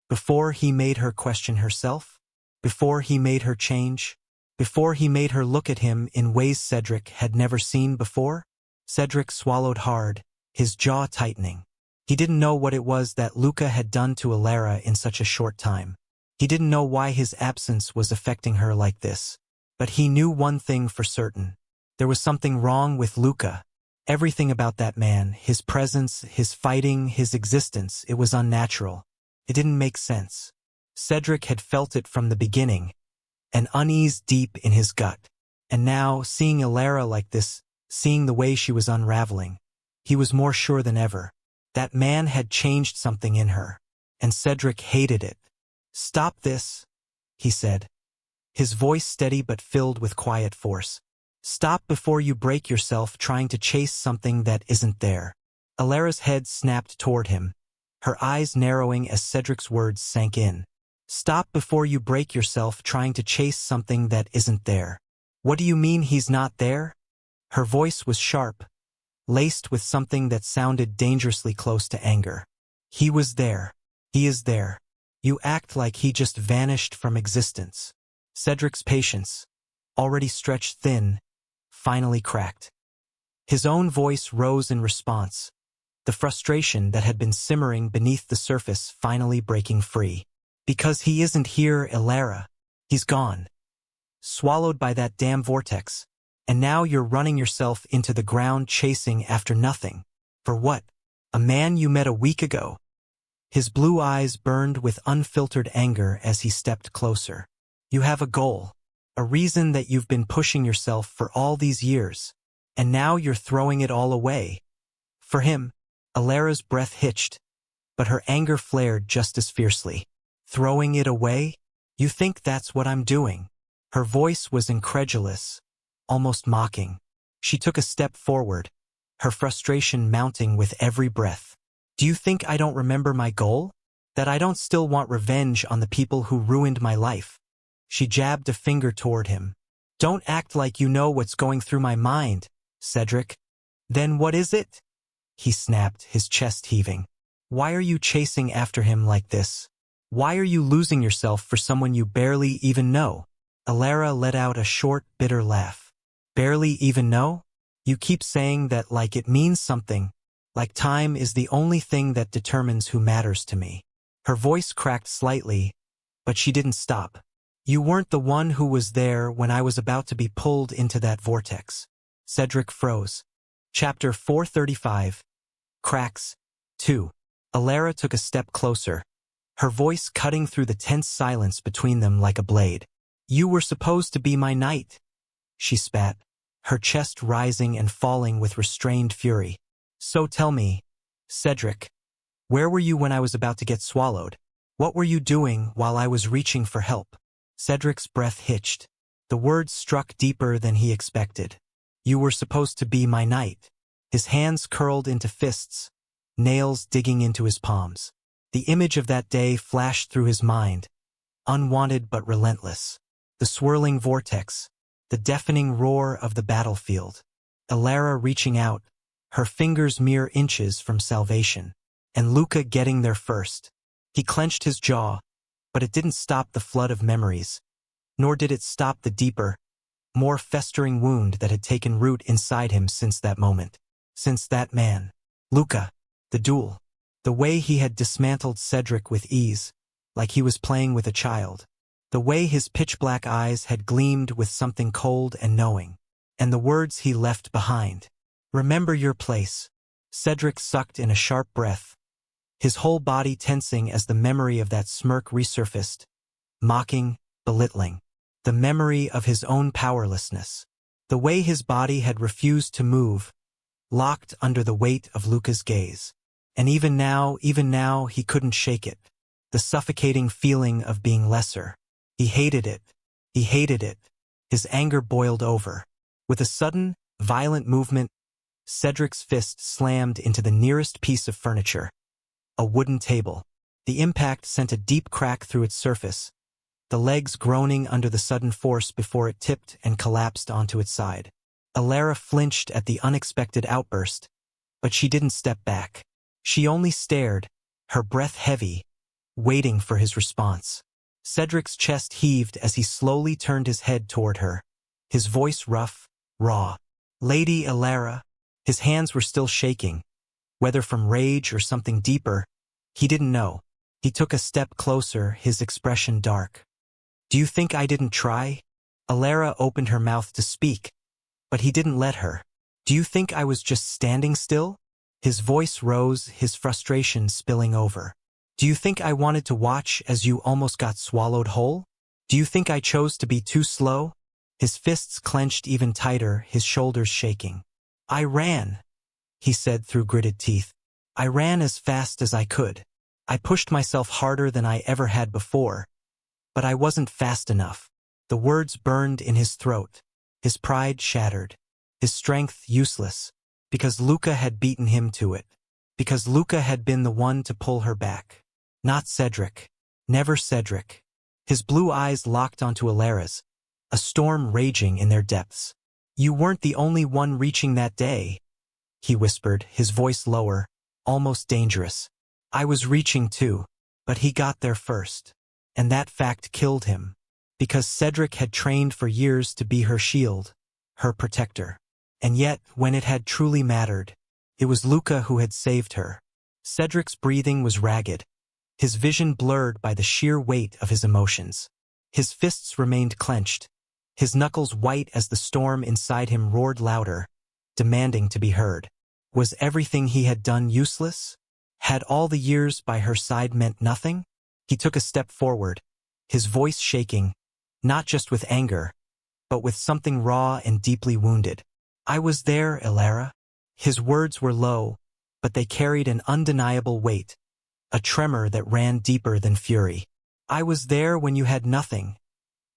Before he made her question herself? Before he made her change? Before he made her look at him in ways Cedric had never seen before?" Cedric swallowed hard, his jaw tightening. He didn't know what it was that Luca had done to Elara in such a short time. He didn't know why his absence was affecting her like this. But he knew one thing for certain. There was something wrong with Luca. Everything about that man, his presence, his fighting, his existence, it was unnatural. It didn't make sense. Cedric had felt it from the beginning, an unease deep in his gut. And now, seeing Elara like this, seeing the way she was unraveling, he was more sure than ever. That man had changed something in her, and Cedric hated it. "Stop this," he said, his voice steady but filled with quiet force. "Stop before you break yourself trying to chase something that isn't there." Elara's head snapped toward him, her eyes narrowing as Cedric's words sank in. "Stop before you break yourself trying to chase something that isn't there." "What do you mean he's not there?" Her voice was sharp, laced with something that sounded dangerously close to anger. "He was there. He is there. You act like he just vanished from existence." Cedric's patience, already stretched thin, finally cracked. His own voice rose in response, the frustration that had been simmering beneath the surface finally breaking free. "Because he isn't here, Elara. He's gone. Swallowed by that damn vortex. And now you're running yourself into the ground chasing after nothing. For what? A man you met a week ago?" His blue eyes burned with unfiltered anger as he stepped closer. "You have a goal, a reason that you've been pushing yourself for all these years, and now you're throwing it all away. For him." Elara's breath hitched, but her anger flared just as fiercely. "Throwing it away? You think that's what I'm doing?" Her voice was incredulous, almost mocking. She took a step forward, her frustration mounting with every breath. "Do you think I don't remember my goal? That I don't still want revenge on the people who ruined my life?" She jabbed a finger toward him. "Don't act like you know what's going through my mind, Cedric." "Then what is it?" he snapped, his chest heaving. "Why are you chasing after him like this? Why are you losing yourself for someone you barely even know?" Elara let out a short, bitter laugh. "Barely even know? You keep saying that like it means something, like time is the only thing that determines who matters to me." Her voice cracked slightly, but she didn't stop. "You weren't the one who was there when I was about to be pulled into that vortex." Cedric froze. Chapter 435. Cracks. 2. Elara took a step closer, her voice cutting through the tense silence between them like a blade. "You were supposed to be my knight," she spat, her chest rising and falling with restrained fury. "So tell me, Cedric, where were you when I was about to get swallowed? What were you doing while I was reaching for help?" Cedric's breath hitched. The words struck deeper than he expected. "You were supposed to be my knight." His hands curled into fists, nails digging into his palms. The image of that day flashed through his mind, unwanted but relentless. The swirling vortex, the deafening roar of the battlefield. Elara reaching out, her fingers mere inches from salvation. And Luca getting there first. He clenched his jaw, but it didn't stop the flood of memories. Nor did it stop the deeper, more festering wound that had taken root inside him since that moment. Since that man. Luca. The duel. The way he had dismantled Cedric with ease, like he was playing with a child. The way his pitch-black eyes had gleamed with something cold and knowing. And the words he left behind. "Remember your place." Cedric sucked in a sharp breath, his whole body tensing as the memory of that smirk resurfaced, mocking, belittling. The memory of his own powerlessness. The way his body had refused to move, locked under the weight of Luca's gaze. And even now, he couldn't shake it. The suffocating feeling of being lesser. He hated it. He hated it. His anger boiled over. With a sudden, violent movement, Cedric's fist slammed into the nearest piece of furniture. A wooden table. The impact sent a deep crack through its surface, the legs groaning under the sudden force before it tipped and collapsed onto its side. Alara flinched at the unexpected outburst, but she didn't step back. She only stared, her breath heavy, waiting for his response. Cedric's chest heaved as he slowly turned his head toward her, his voice rough, raw. "Lady Alara." His hands were still shaking, whether from rage or something deeper, he didn't know. He took a step closer, his expression dark. "Do you think I didn't try?" Alara opened her mouth to speak, but he didn't let her. "Do you think I was just standing still?" His voice rose, his frustration spilling over. "Do you think I wanted to watch as you almost got swallowed whole? Do you think I chose to be too slow?" His fists clenched even tighter, his shoulders shaking. "I ran," he said through gritted teeth. "I ran as fast as I could. I pushed myself harder than I ever had before, but I wasn't fast enough." The words burned in his throat, his pride shattered, his strength useless, because Luca had beaten him to it, because Luca had been the one to pull her back. Not Cedric. Never Cedric. His blue eyes locked onto Alara's, a storm raging in their depths. "You weren't the only one reaching that day," he whispered, his voice lower, almost dangerous. "I was reaching too, but he got there first. And that fact killed him, because Cedric had trained for years to be her shield, her protector. And yet, when it had truly mattered, it was Luca who had saved her." Cedric's breathing was ragged, his vision blurred by the sheer weight of his emotions. His fists remained clenched, his knuckles white as the storm inside him roared louder, demanding to be heard. Was everything he had done useless? Had all the years by her side meant nothing? He took a step forward, his voice shaking, not just with anger, but with something raw and deeply wounded. "I was there, Alara." His words were low, but they carried an undeniable weight, a tremor that ran deeper than fury. "I was there when you had nothing,"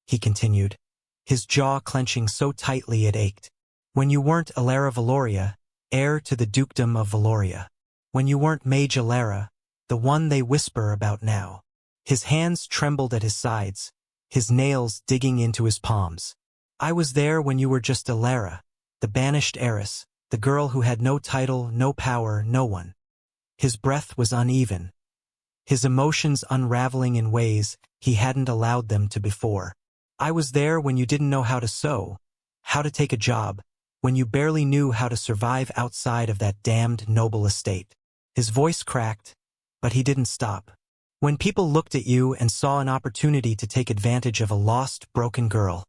he continued, his jaw clenching so tightly it ached. "When you weren't Alara Valoria, heir to the dukedom of Valoria. When you weren't Mage Alara, the one they whisper about now." His hands trembled at his sides, his nails digging into his palms. "I was there when you were just Alara, the banished heiress, the girl who had no title, no power, no one." His breath was uneven, his emotions unraveling in ways he hadn't allowed them to before. "I was there when you didn't know how to sew, how to take a job, when you barely knew how to survive outside of that damned noble estate." His voice cracked, but he didn't stop. "When people looked at you and saw an opportunity to take advantage of a lost, broken girl,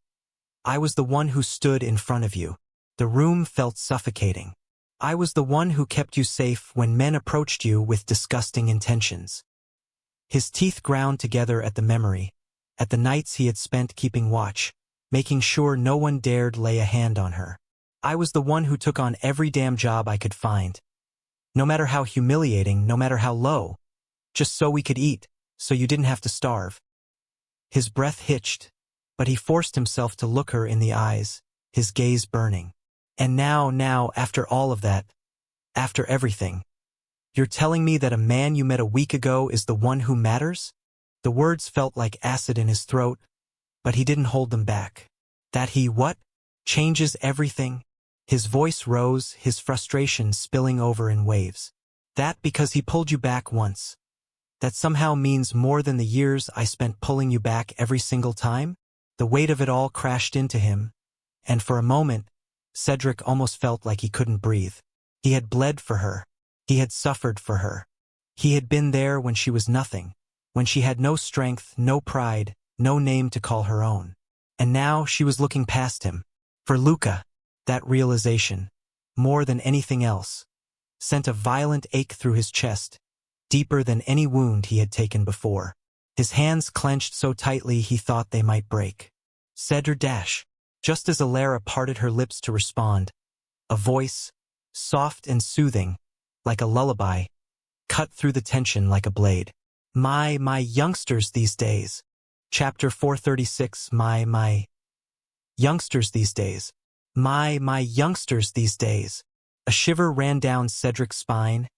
I was the one who stood in front of you. The room felt suffocating. I was the one who kept you safe when men approached you with disgusting intentions." His teeth ground together at the memory, at the nights he had spent keeping watch, making sure no one dared lay a hand on her. "I was the one who took on every damn job I could find. No matter how humiliating, no matter how low, just so we could eat, so you didn't have to starve." His breath hitched, but he forced himself to look her in the eyes, his gaze burning. "And now, after all of that, after everything, you're telling me that a man you met a week ago is the one who matters?" The words felt like acid in his throat, but he didn't hold them back. "That he what? Changes everything?" His voice rose, his frustration spilling over in waves. "That because he pulled you back once, that somehow means more than the years I spent pulling you back every single time?" The weight of it all crashed into him, and for a moment, Cedric almost felt like he couldn't breathe. He had bled for her. He had suffered for her. He had been there when she was nothing, when she had no strength, no pride, no name to call her own. And now she was looking past him. For Luca, that realization, more than anything else, sent a violent ache through his chest, deeper than any wound he had taken before. His hands clenched so tightly he thought they might break. Cedric dash. Just as Alara parted her lips to respond, a voice, soft and soothing, like a lullaby, cut through the tension like a blade. My youngsters these days. Chapter 436. My youngsters these days. My youngsters these days. A shiver ran down Cedric's spine,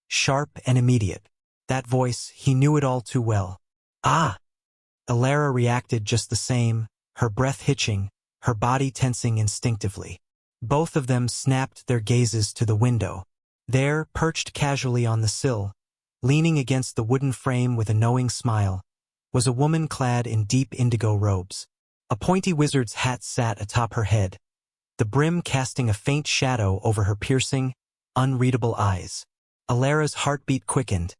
sharp and immediate. That voice, he knew it all too well. Ah! Alara reacted just the same, her breath hitching, her body tensing instinctively. Both of them snapped their gazes to the window. There, perched casually on the sill, leaning against the wooden frame with a knowing smile, was a woman clad in deep indigo robes. A pointy wizard's hat sat atop her head, the brim casting a faint shadow over her piercing, unreadable eyes. Alara's heartbeat quickened,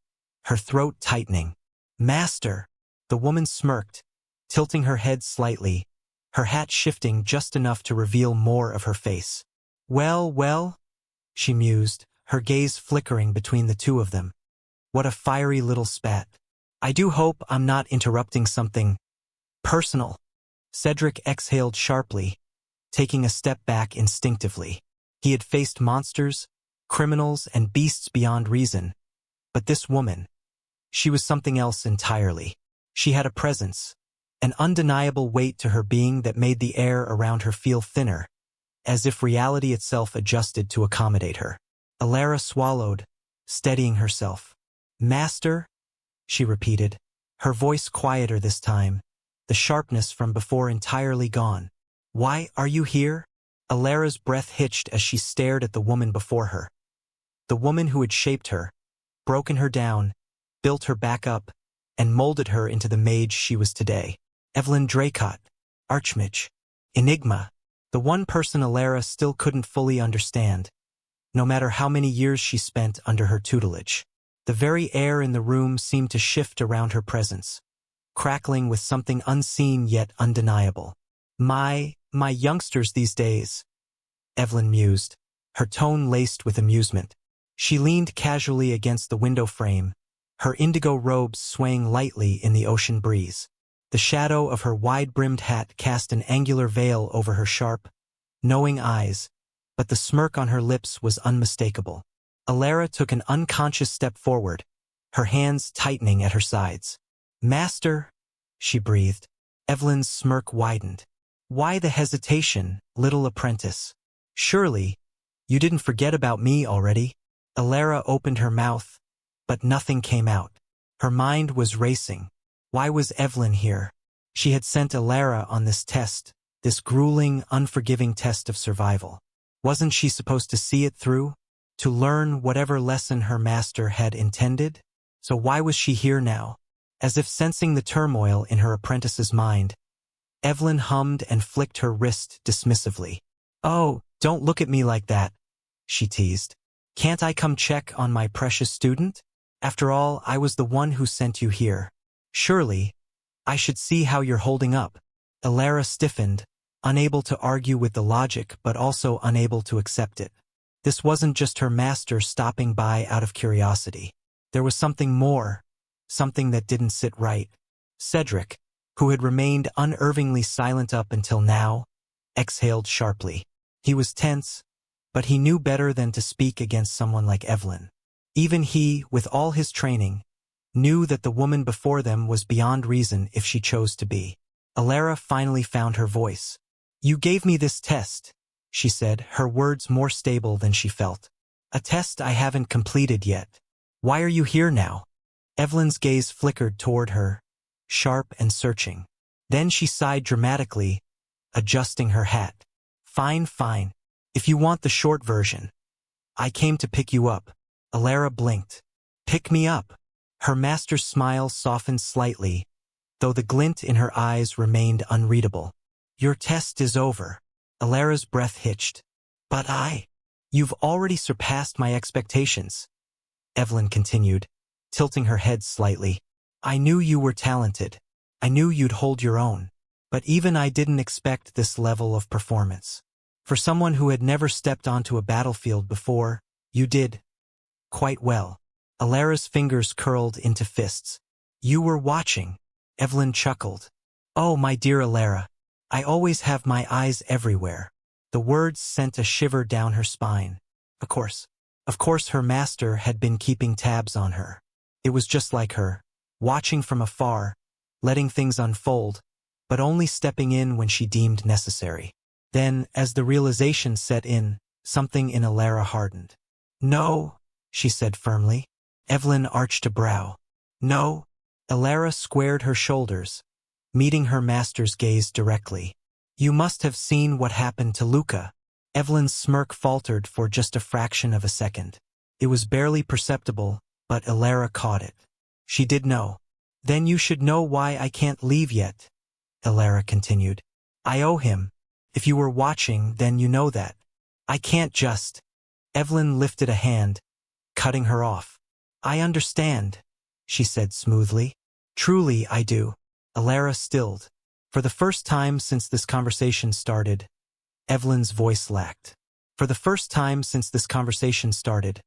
her throat tightening. "Master!" The woman smirked, tilting her head slightly, her hat shifting just enough to reveal more of her face. Well, she mused, her gaze flickering between the two of them. What a fiery little spat. I do hope I'm not interrupting something personal. Cedric exhaled sharply, taking a step back instinctively. He had faced monsters, criminals, and beasts beyond reason. But this woman, she was something else entirely. She had a presence, an undeniable weight to her being that made the air around her feel thinner, as if reality itself adjusted to accommodate her. Alara swallowed, steadying herself. "Master?" she repeated, her voice quieter this time, the sharpness from before entirely gone. "Why are you here?" Alara's breath hitched as she stared at the woman before her. The woman who had shaped her, broken her down, built her back up, and molded her into the mage she was today. Evelyn Dracott, Archmage, Enigma, the one person Alara still couldn't fully understand, no matter how many years she spent under her tutelage. The very air in the room seemed to shift around her presence, crackling with something unseen yet undeniable. My youngsters these days," Evelyn mused, her tone laced with amusement. She leaned casually against the window frame, her indigo robes swaying lightly in the ocean breeze. The shadow of her wide-brimmed hat cast an angular veil over her sharp, knowing eyes, but the smirk on her lips was unmistakable. Alara took an unconscious step forward, her hands tightening at her sides. "Master," she breathed. Evelyn's smirk widened. "Why the hesitation, little apprentice? Surely, you didn't forget about me already?" Alara opened her mouth, but nothing came out. Her mind was racing. Why was Evelyn here? She had sent Alara on this test, this grueling, unforgiving test of survival. Wasn't she supposed to see it through? To learn whatever lesson her master had intended? So why was she here now? As if sensing the turmoil in her apprentice's mind, Evelyn hummed and flicked her wrist dismissively. "Oh, don't look at me like that," she teased. "Can't I come check on my precious student? After all, I was the one who sent you here. Surely, I should see how you're holding up." Alara stiffened, unable to argue with the logic but also unable to accept it. This wasn't just her master stopping by out of curiosity. There was something more, something that didn't sit right. Cedric, who had remained unervingly silent up until now, exhaled sharply. He was tense, but he knew better than to speak against someone like Evelyn. Even he, with all his training, knew that the woman before them was beyond reason if she chose to be. Alara finally found her voice. "You gave me this test," she said, her words more stable than she felt. "A test I haven't completed yet. Why are you here now?" Evelyn's gaze flickered toward her, sharp and searching. Then she sighed dramatically, adjusting her hat. Fine. If you want the short version. I came to pick you up." Alara blinked. "Pick me up?" Her master's smile softened slightly, though the glint in her eyes remained unreadable. "Your test is over." Alara's breath hitched. "But You've already surpassed my expectations," Evelyn continued, tilting her head slightly. "I knew you were talented. I knew you'd hold your own. But even I didn't expect this level of performance. For someone who had never stepped onto a battlefield before, you did quite well." Alara's fingers curled into fists. You were watching. Evelyn chuckled. Oh, my dear Alara. I always have my eyes everywhere. The words sent a shiver down her spine. Of course her master had been keeping tabs on her. It was just like her, watching from afar, letting things unfold, but only stepping in when she deemed necessary. Then, as the realization set in, something in Alara hardened. No, she said firmly. Evelyn arched a brow. No. Alara squared her shoulders, meeting her master's gaze directly. You must have seen what happened to Luca. Evelyn's smirk faltered for just a fraction of a second. It was barely perceptible, but Alara caught it. She did know. Then you should know why I can't leave yet, Alara continued. I owe him. If you were watching, then you know that. I can't just. Evelyn lifted a hand, cutting her off. I understand, she said smoothly. Truly, I do. Alara stilled. For the first time since this conversation started, Evelyn's voice lacked. For the first time since this conversation started,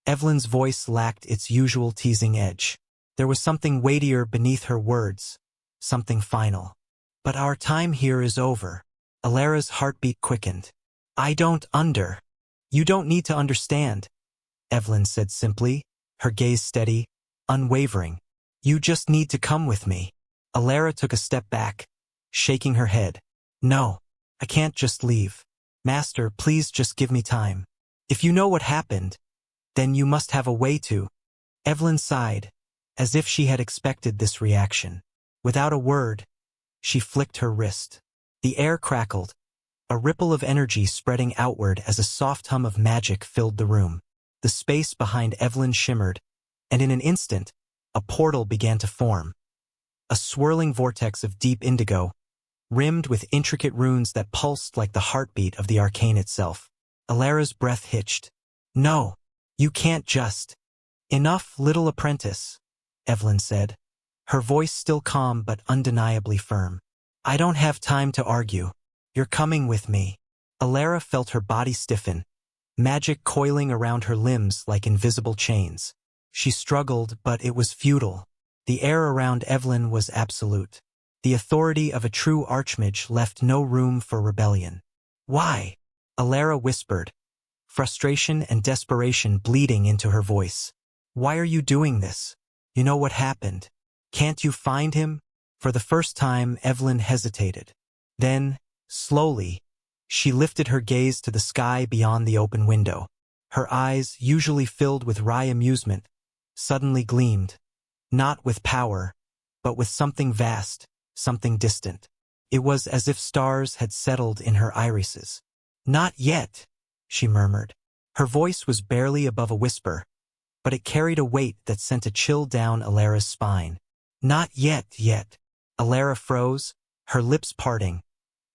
Evelyn's voice lacked its usual teasing edge. There was something weightier beneath her words, something final. But our time here is over. Alara's heartbeat quickened. You don't need to understand, Evelyn said simply, her gaze steady, unwavering. You just need to come with me. Alara took a step back, shaking her head. No, I can't just leave. Master, please just give me time. If you know what happened, then you must have a way to. Evelyn sighed, as if she had expected this reaction. Without a word, she flicked her wrist. The air crackled, a ripple of energy spreading outward as a soft hum of magic filled the room. The space behind Evelyn shimmered, and in an instant, a portal began to form. A swirling vortex of deep indigo, rimmed with intricate runes that pulsed like the heartbeat of the arcane itself. Alara's breath hitched. No, you can't just. Enough, little apprentice, Evelyn said, her voice still calm but undeniably firm. I don't have time to argue. You're coming with me. Alara felt her body stiffen, magic coiling around her limbs like invisible chains. She struggled, but it was futile. The air around Evelyn was absolute. The authority of a true archmage left no room for rebellion. Why? Alara whispered, frustration and desperation bleeding into her voice. Why are you doing this? You know what happened. Can't you find him? For the first time, Evelyn hesitated. Then, slowly, she lifted her gaze to the sky beyond the open window. Her eyes, usually filled with wry amusement, suddenly gleamed, not with power, but with something vast, something distant. It was as if stars had settled in her irises. Not yet, she murmured. Her voice was barely above a whisper, but it carried a weight that sent a chill down Alara's spine. Not yet. Alara froze, her lips parting.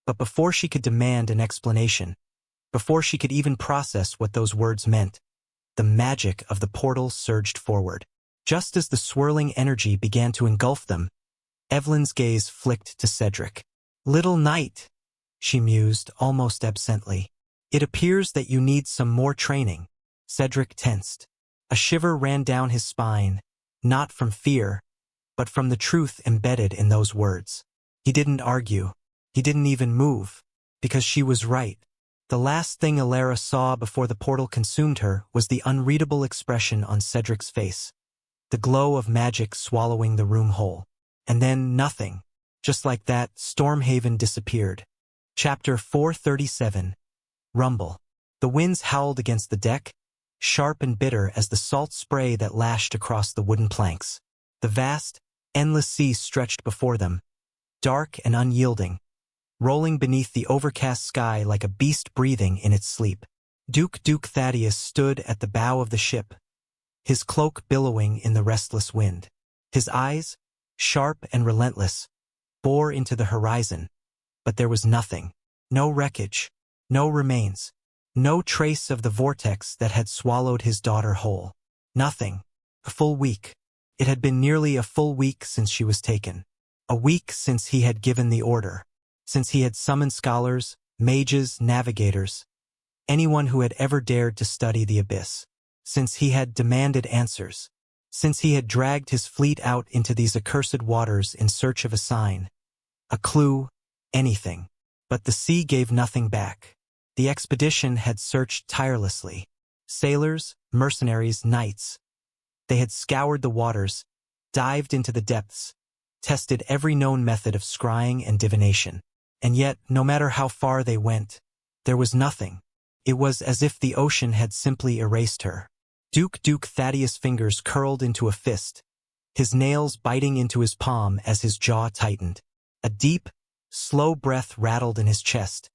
But before she could demand an explanation, before she could even process what those words meant, the magic of the portal surged forward. Just as the swirling energy began to engulf them, Evelyn's gaze flicked to Cedric. Little knight, she mused almost absently. It appears that you need some more training. Cedric tensed. A shiver ran down his spine, not from fear, but from the truth embedded in those words. He didn't argue. He didn't even move, because she was right. The last thing Alara saw before the portal consumed her was the unreadable expression on Cedric's face, the glow of magic swallowing the room whole. And then nothing. Just like that, Stormhaven disappeared. Chapter 437. Rumble. The winds howled against the deck, sharp and bitter as the salt spray that lashed across the wooden planks. The vast, endless sea stretched before them, dark and unyielding, rolling beneath the overcast sky like a beast breathing in its sleep. Duke Thaddeus stood at the bow of the ship, his cloak billowing in the restless wind. His eyes, sharp and relentless, bore into the horizon, but there was nothing. No wreckage, no remains, no trace of the vortex that had swallowed his daughter whole. Nothing. A full week. It had been nearly a full week since she was taken. A week since he had given the order. Since he had summoned scholars, mages, navigators, anyone who had ever dared to study the abyss. Since he had demanded answers. since he had dragged his fleet out into these accursed waters in search of a sign, a clue, anything. But the sea gave nothing back. The expedition had searched tirelessly. Sailors, mercenaries, knights. They had scoured the waters, dived into the depths, tested every known method of scrying and divination. And yet, no matter how far they went, there was nothing. It was as if the ocean had simply erased her. Duke Thaddeus' fingers curled into a fist, his nails biting into his palm as his jaw tightened. A deep, slow breath rattled in his chest,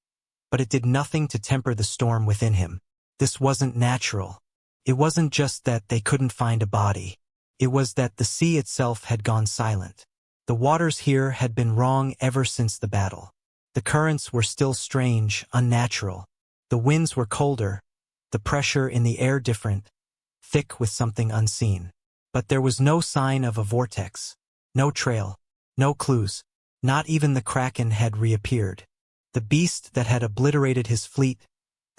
but it did nothing to temper the storm within him. This wasn't natural. It wasn't just that they couldn't find a body. It was that the sea itself had gone silent. The waters here had been wrong ever since the battle. The currents were still strange, unnatural. The winds were colder, the pressure in the air different, thick with something unseen. But there was no sign of a vortex, no trail, no clues. Not even the Kraken had reappeared. The beast that had obliterated his fleet,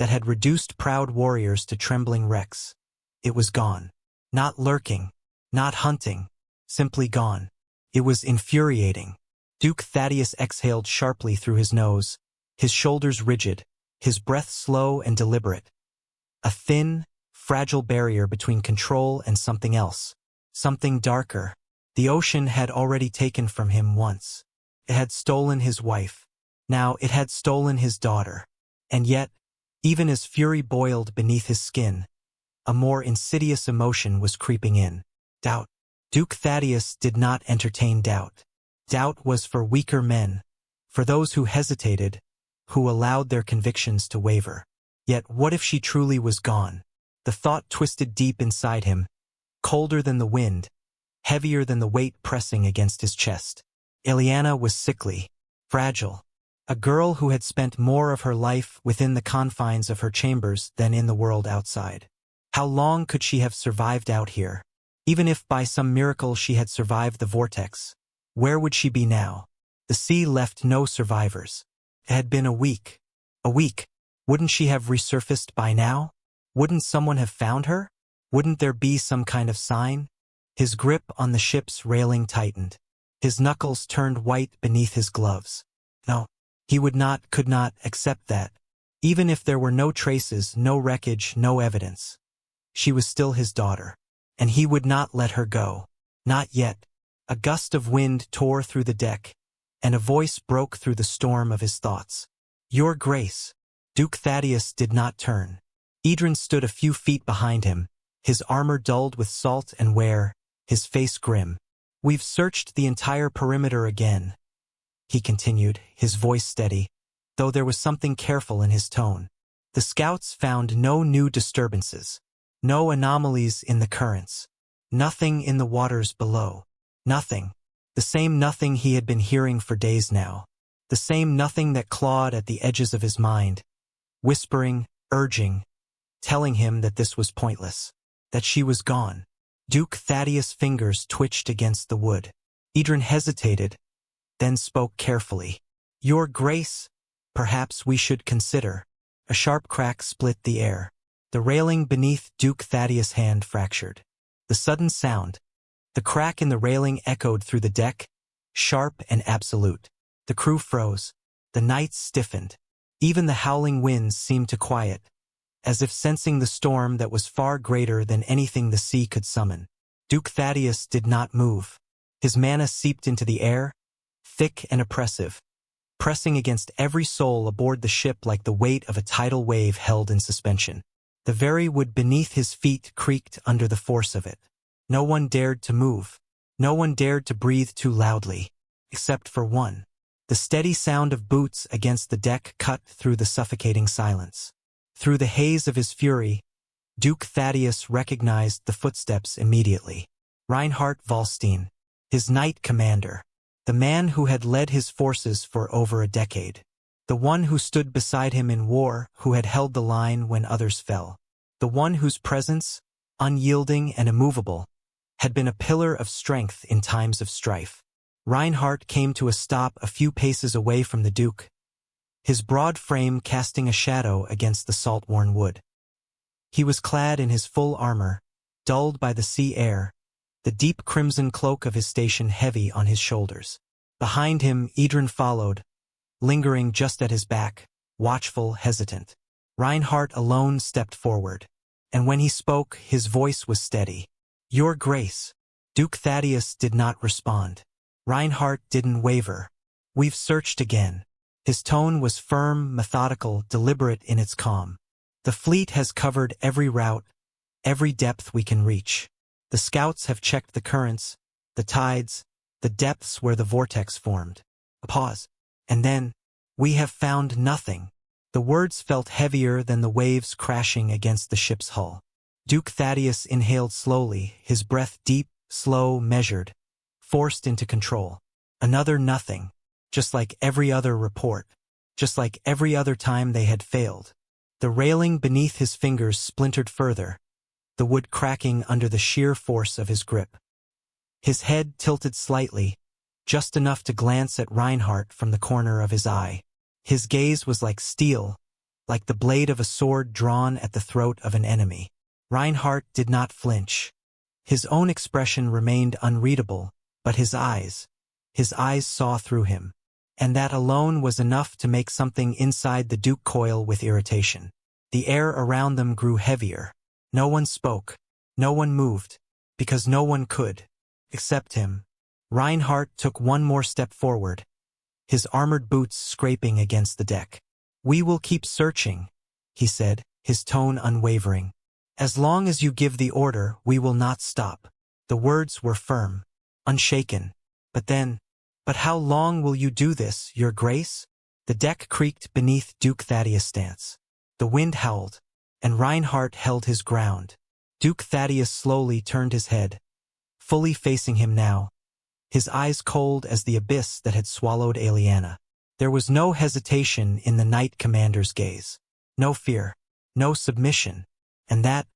that had reduced proud warriors to trembling wrecks. It was gone. Not lurking, not hunting, simply gone. It was infuriating. Duke Thaddeus exhaled sharply through his nose, his shoulders rigid, his breath slow and deliberate. A thin, fragile barrier between control and something else. Something darker. The ocean had already taken from him once. It had stolen his wife. Now it had stolen his daughter. And yet, even as fury boiled beneath his skin, a more insidious emotion was creeping in. Doubt. Duke Thaddeus did not entertain doubt. Doubt was for weaker men, for those who hesitated, who allowed their convictions to waver. Yet what if she truly was gone? The thought twisted deep inside him, colder than the wind, heavier than the weight pressing against his chest. Ileana was sickly, fragile, a girl who had spent more of her life within the confines of her chambers than in the world outside. How long could she have survived out here? Even if by some miracle she had survived the vortex, where would she be now? The sea left no survivors. It had been a week. A week. Wouldn't she have resurfaced by now? Wouldn't someone have found her? Wouldn't there be some kind of sign? His grip on the ship's railing tightened. His knuckles turned white beneath his gloves. No, he could not accept that. Even if there were no traces, no wreckage, no evidence. She was still his daughter. And he would not let her go. Not yet. A gust of wind tore through the deck, and a voice broke through the storm of his thoughts. Your Grace. Duke Thaddeus did not turn. Edrin stood a few feet behind him, his armor dulled with salt and wear, his face grim. We've searched the entire perimeter again, he continued, his voice steady, though there was something careful in his tone. The scouts found no new disturbances, no anomalies in the currents, nothing in the waters below. Nothing. The same nothing he had been hearing for days now. The same nothing that clawed at the edges of his mind, whispering, urging, telling him that this was pointless, that she was gone. Duke Thaddeus' fingers twitched against the wood. Edrin hesitated, then spoke carefully. Your Grace, perhaps we should consider. A sharp crack split the air. The railing beneath Duke Thaddeus' hand fractured. The sudden sound, the crack in the railing echoed through the deck, sharp and absolute. The crew froze. The nights stiffened. Even the howling winds seemed to quiet, as if sensing the storm that was far greater than anything the sea could summon. Duke Thaddeus did not move. His mana seeped into the air, thick and oppressive, pressing against every soul aboard the ship like the weight of a tidal wave held in suspension. The very wood beneath his feet creaked under the force of it. No one dared to move. No one dared to breathe too loudly, except for one. The steady sound of boots against the deck cut through the suffocating silence. Through the haze of his fury, Duke Thaddeus recognized the footsteps immediately. Reinhard Wallstein, his knight commander, the man who had led his forces for over a decade. The one who stood beside him in war, who had held the line when others fell. The one whose presence, unyielding and immovable, had been a pillar of strength in times of strife. Reinhard came to a stop a few paces away from the Duke, his broad frame casting a shadow against the salt-worn wood. He was clad in his full armor, dulled by the sea air, the deep crimson cloak of his station heavy on his shoulders. Behind him, Idrun followed, lingering just at his back, watchful, hesitant. Reinhardt alone stepped forward, and when he spoke, his voice was steady. "Your Grace." Duke Thaddeus did not respond. Reinhardt didn't waver. "We've searched again." His tone was firm, methodical, deliberate in its calm. "The fleet has covered every route, every depth we can reach. The scouts have checked the currents, the tides, the depths where the vortex formed." A pause. "And then, we have found nothing." The words felt heavier than the waves crashing against the ship's hull. Duke Thaddeus inhaled slowly, his breath deep, slow, measured, forced into control. Another nothing, just like every other report, just like every other time they had failed. The railing beneath his fingers splintered further, the wood cracking under the sheer force of his grip. His head tilted slightly, just enough to glance at Reinhardt from the corner of his eye. His gaze was like steel, like the blade of a sword drawn at the throat of an enemy. Reinhardt did not flinch. His own expression remained unreadable, but his eyes saw through him. And that alone was enough to make something inside the Duke coil with irritation. The air around them grew heavier. No one spoke, no one moved, because no one could, except him. Reinhardt took one more step forward, his armored boots scraping against the deck. "We will keep searching," he said, his tone unwavering. "As long as you give the order, we will not stop." The words were firm, unshaken. But how long will you do this, Your Grace?" The deck creaked beneath Duke Thaddeus' stance. The wind howled, and Reinhardt held his ground. Duke Thaddeus slowly turned his head, fully facing him now, his eyes cold as the abyss that had swallowed Aliana. There was no hesitation in the Knight Commander's gaze, no fear, no submission, and that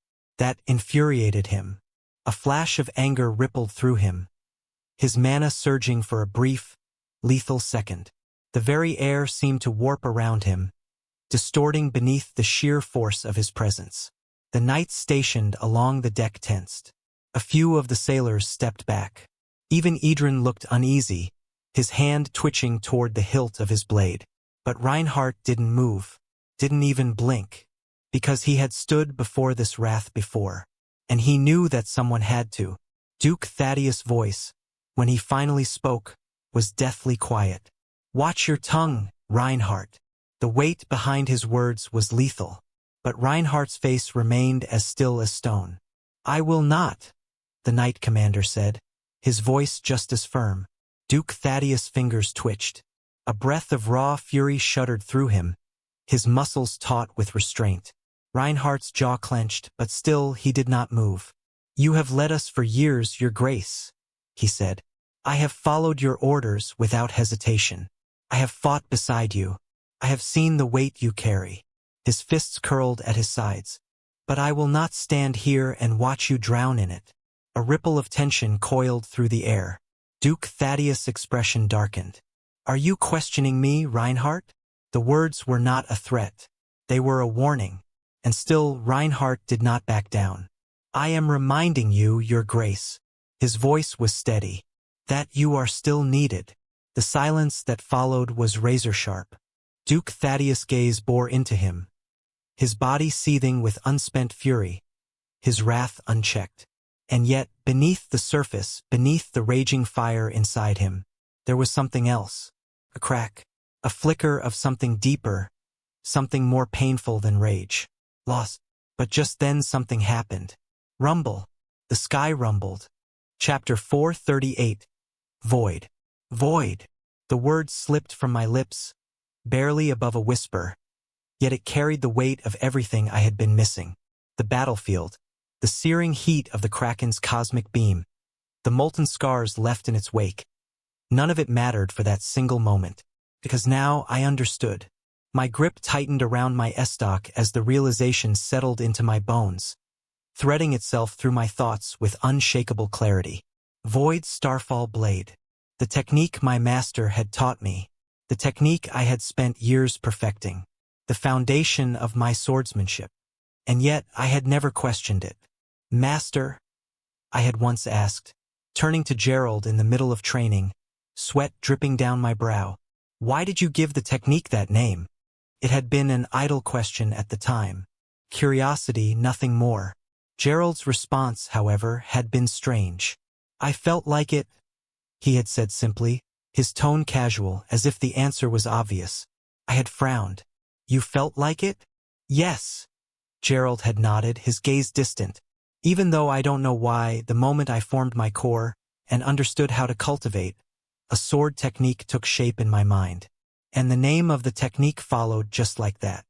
infuriated him. A flash of anger rippled through him, his mana surging for a brief, lethal second. The very air seemed to warp around him, distorting beneath the sheer force of his presence. The knights stationed along the deck tensed. A few of the sailors stepped back. Even Idrun looked uneasy, his hand twitching toward the hilt of his blade. But Reinhardt didn't move, didn't even blink, because he had stood before this wrath before, and he knew that someone had to. Duke Thaddeus' voice, when he finally spoke, was deathly quiet. "Watch your tongue, Reinhardt." The weight behind his words was lethal, but Reinhardt's face remained as still as stone. "I will not," the Knight Commander said, his voice just as firm. Duke Thaddeus' fingers twitched. A breath of raw fury shuddered through him, his muscles taut with restraint. Reinhardt's jaw clenched, but still he did not move. "You have led us for years, Your Grace," he said. "I have followed your orders without hesitation. I have fought beside you. I have seen the weight you carry." His fists curled at his sides. "But I will not stand here and watch you drown in it." A ripple of tension coiled through the air. Duke Thaddeus' expression darkened. "Are you questioning me, Reinhardt?" The words were not a threat. They were a warning. And still Reinhardt did not back down. "I am reminding you, Your Grace." His voice was steady. "That you are still needed." The silence that followed was razor-sharp. Duke Thaddeus' gaze bore into him, his body seething with unspent fury, his wrath unchecked. And yet, beneath the surface, beneath the raging fire inside him, there was something else. A crack, a flicker of something deeper, something more painful than rage. Loss. But just then something happened. Rumble. The sky rumbled. Chapter 438. Void. Void. The word slipped from my lips, barely above a whisper, yet it carried the weight of everything I had been missing. The battlefield, the searing heat of the Kraken's cosmic beam, the molten scars left in its wake. None of it mattered for that single moment, because now I understood. My grip tightened around my estoc as the realization settled into my bones, threading itself through my thoughts with unshakable clarity. Void Starfall Blade. The technique my master had taught me. The technique I had spent years perfecting. The foundation of my swordsmanship. And yet I had never questioned it. "Master," I had once asked, turning to Gerald in the middle of training, sweat dripping down my brow. Why did you give the technique that name? It had been an idle question at the time. Curiosity, nothing more. Gerald's response, however, had been strange. I felt like it, he had said simply, his tone casual, as if the answer was obvious. I had frowned. You felt like it? Yes. Gerald had nodded, his gaze distant. Even though I don't know why, the moment I formed my core and understood how to cultivate, a sword technique took shape in my mind. And the name of the technique followed just like that.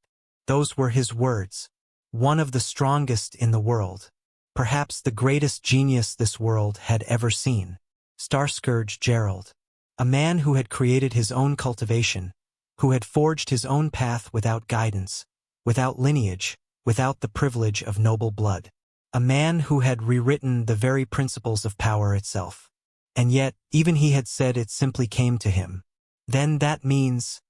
Those were his words. One of the strongest in the world. Perhaps the greatest genius this world had ever seen. Starscourge Gerald. A man who had created his own cultivation, who had forged his own path without guidance, without lineage, without the privilege of noble blood. A man who had rewritten the very principles of power itself. And yet, even he had said it simply came to him. Then that means...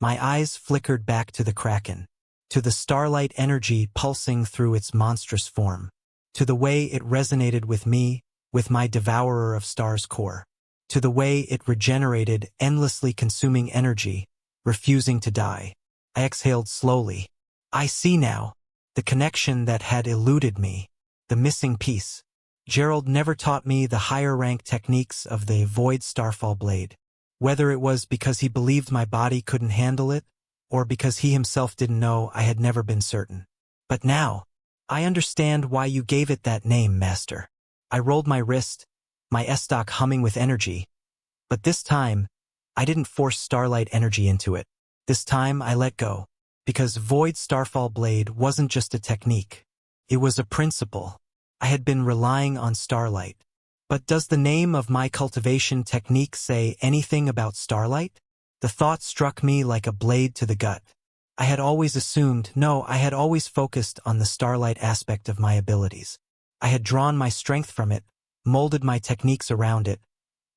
My eyes flickered back to the Kraken, to the starlight energy pulsing through its monstrous form, to the way it resonated with me, with my devourer of stars core, to the way it regenerated, endlessly consuming energy, refusing to die. I exhaled slowly. I see now. The connection that had eluded me. The missing piece. Gerald never taught me the higher-rank techniques of the Void Starfall Blade. Whether it was because he believed my body couldn't handle it, or because he himself didn't know, I had never been certain. But now, I understand why you gave it that name, Master. I rolled my wrist, my estoc humming with energy. But this time, I didn't force starlight energy into it. This time I let go. Because Void Starfall Blade wasn't just a technique. It was a principle. I had been relying on starlight. But does the name of my cultivation technique say anything about starlight? The thought struck me like a blade to the gut. I had always assumed, no, I had always focused on the starlight aspect of my abilities. I had drawn my strength from it, molded my techniques around it,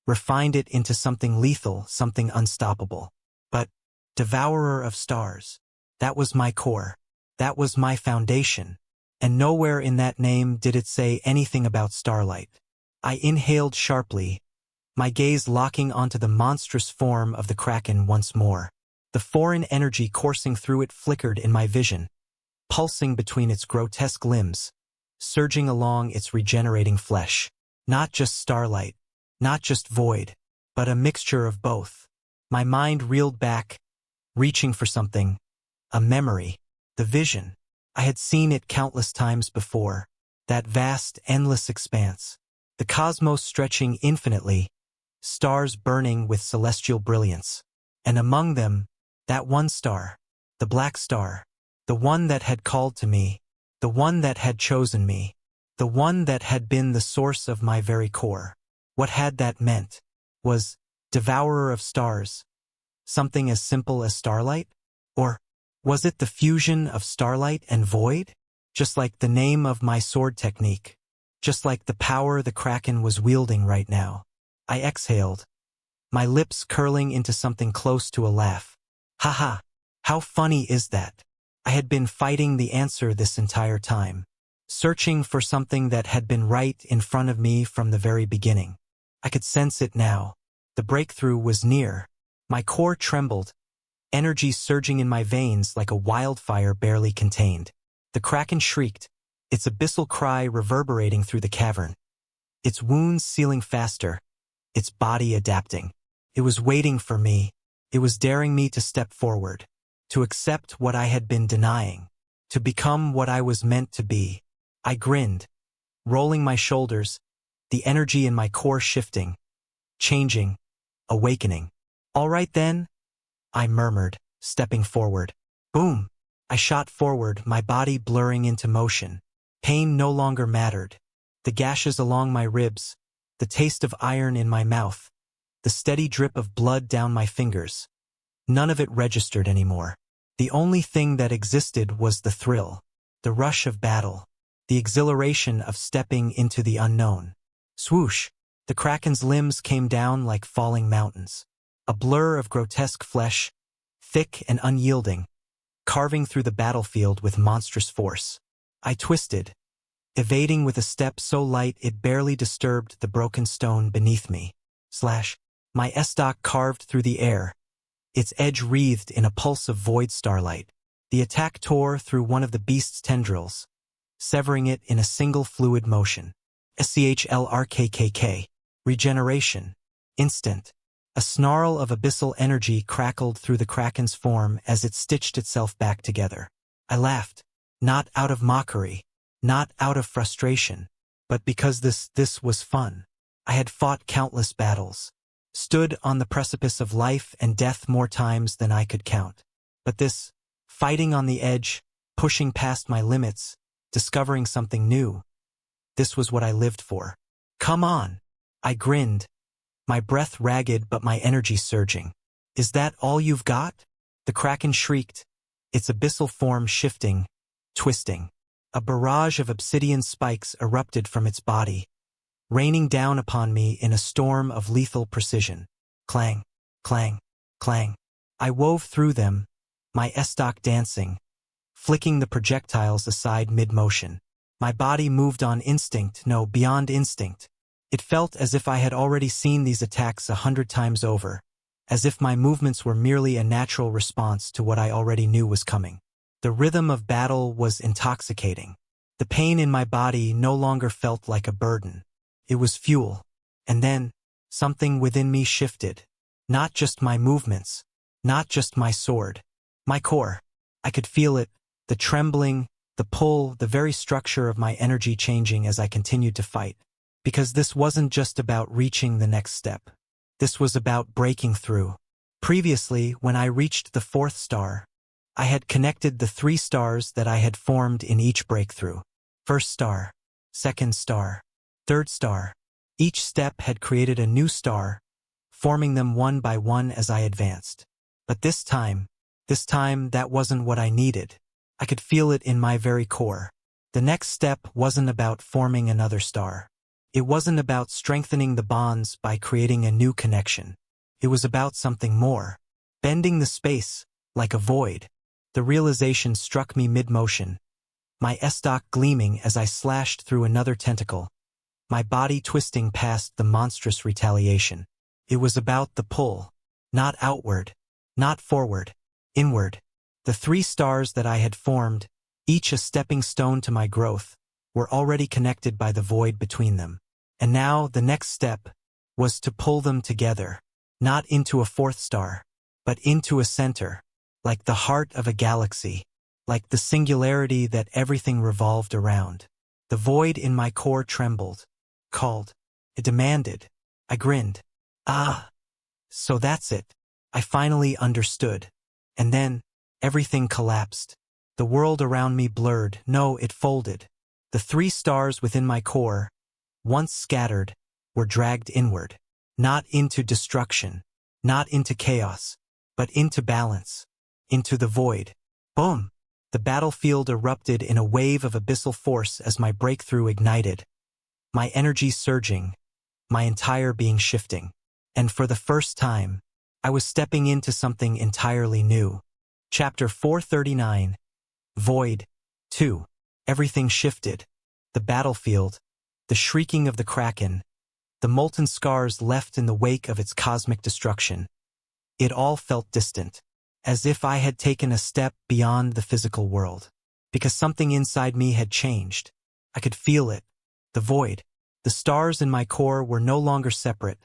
refined it into something lethal, something unstoppable. But, Devourer of Stars, that was my core. That was my foundation. And nowhere in that name did it say anything about starlight. I inhaled sharply, my gaze locking onto the monstrous form of the Kraken once more. The foreign energy coursing through it flickered in my vision, pulsing between its grotesque limbs, surging along its regenerating flesh. Not just starlight, not just void, but a mixture of both. My mind reeled back, reaching for something, a memory, the vision. I had seen it countless times before, that vast, endless expanse. The cosmos stretching infinitely, stars burning with celestial brilliance. And among them, that one star, the black star, the one that had called to me, the one that had chosen me, the one that had been the source of my very core. What had that meant? Was Devourer of Stars something as simple as starlight? Or was it the fusion of starlight and void? Just like the name of my sword technique. Just like the power the Kraken was wielding right now. I exhaled, my lips curling into something close to a laugh. Haha, how funny is that? I had been fighting the answer this entire time. Searching for something that had been right in front of me from the very beginning. I could sense it now. The breakthrough was near. My core trembled, energy surging in my veins like a wildfire barely contained. The Kraken shrieked, its abyssal cry reverberating through the cavern. Its wounds sealing faster, its body adapting. It was waiting for me. It was daring me to step forward, to accept what I had been denying, to become what I was meant to be. I grinned, rolling my shoulders, the energy in my core shifting, changing, awakening. All right then, I murmured, stepping forward. Boom! I shot forward, my body blurring into motion. Pain no longer mattered. The gashes along my ribs, the taste of iron in my mouth, the steady drip of blood down my fingers. None of it registered anymore. The only thing that existed was the thrill, the rush of battle, the exhilaration of stepping into the unknown. Swoosh! The Kraken's limbs came down like falling mountains. A blur of grotesque flesh, thick and unyielding, carving through the battlefield with monstrous force. I twisted, evading with a step so light it barely disturbed the broken stone beneath me. My S-stock carved through the air, its edge wreathed in a pulse of void starlight. The attack tore through one of the beast's tendrils, severing it in a single fluid motion. SCHLRKKK. Regeneration. Instant. A snarl of abyssal energy crackled through the kraken's form as it stitched itself back together. I laughed, not out of mockery, not out of frustration, but because this was fun. I had fought countless battles, stood on the precipice of life and death more times than I could count. But this, fighting on the edge, pushing past my limits, discovering something new, this was what I lived for. Come on! I grinned, my breath ragged but my energy surging. Is that all you've got? The kraken shrieked, its abyssal form shifting, twisting. A barrage of obsidian spikes erupted from its body, raining down upon me in a storm of lethal precision. Clang, clang, clang. I wove through them, my S-stock dancing, flicking the projectiles aside mid-motion. My body moved on instinct, no, beyond instinct. It felt as if I had already seen these attacks 100 times over, as if my movements were merely a natural response to what I already knew was coming. The rhythm of battle was intoxicating. The pain in my body no longer felt like a burden. It was fuel. And then, something within me shifted. Not just my movements, not just my sword. My core. I could feel it, the trembling, the pull, the very structure of my energy changing as I continued to fight. Because this wasn't just about reaching the next step. This was about breaking through. Previously, when I reached the 4th star, I had connected the 3 stars that I had formed in each breakthrough. 1st star, 2nd star, 3rd star. Each step had created a new star, forming them one by one as I advanced. But this time that wasn't what I needed. I could feel it in my very core. The next step wasn't about forming another star. It wasn't about strengthening the bonds by creating a new connection. It was about something more. Bending the space, like a void. The realization struck me mid-motion, my S-stock gleaming as I slashed through another tentacle, my body twisting past the monstrous retaliation. It was about the pull, not outward, not forward, inward. The 3 stars that I had formed, each a stepping stone to my growth, were already connected by the void between them. And now the next step was to pull them together, not into a 4th star, but into a center, like the heart of a galaxy, like the singularity that everything revolved around. The void in my core trembled, called. It demanded. I grinned. Ah! So that's it. I finally understood. And then, everything collapsed. The world around me blurred. No, it folded. The 3 stars within my core, once scattered, were dragged inward. Not into destruction, not into chaos, but into balance, into the void. Boom! The battlefield erupted in a wave of abyssal force as my breakthrough ignited. My energy surging, my entire being shifting. And for the first time, I was stepping into something entirely new. Chapter 439. Void. 2. Everything shifted. The battlefield, the shrieking of the kraken, the molten scars left in the wake of its cosmic destruction. It all felt distant, as if I had taken a step beyond the physical world. Because something inside me had changed. I could feel it. The void. The stars in my core were no longer separate,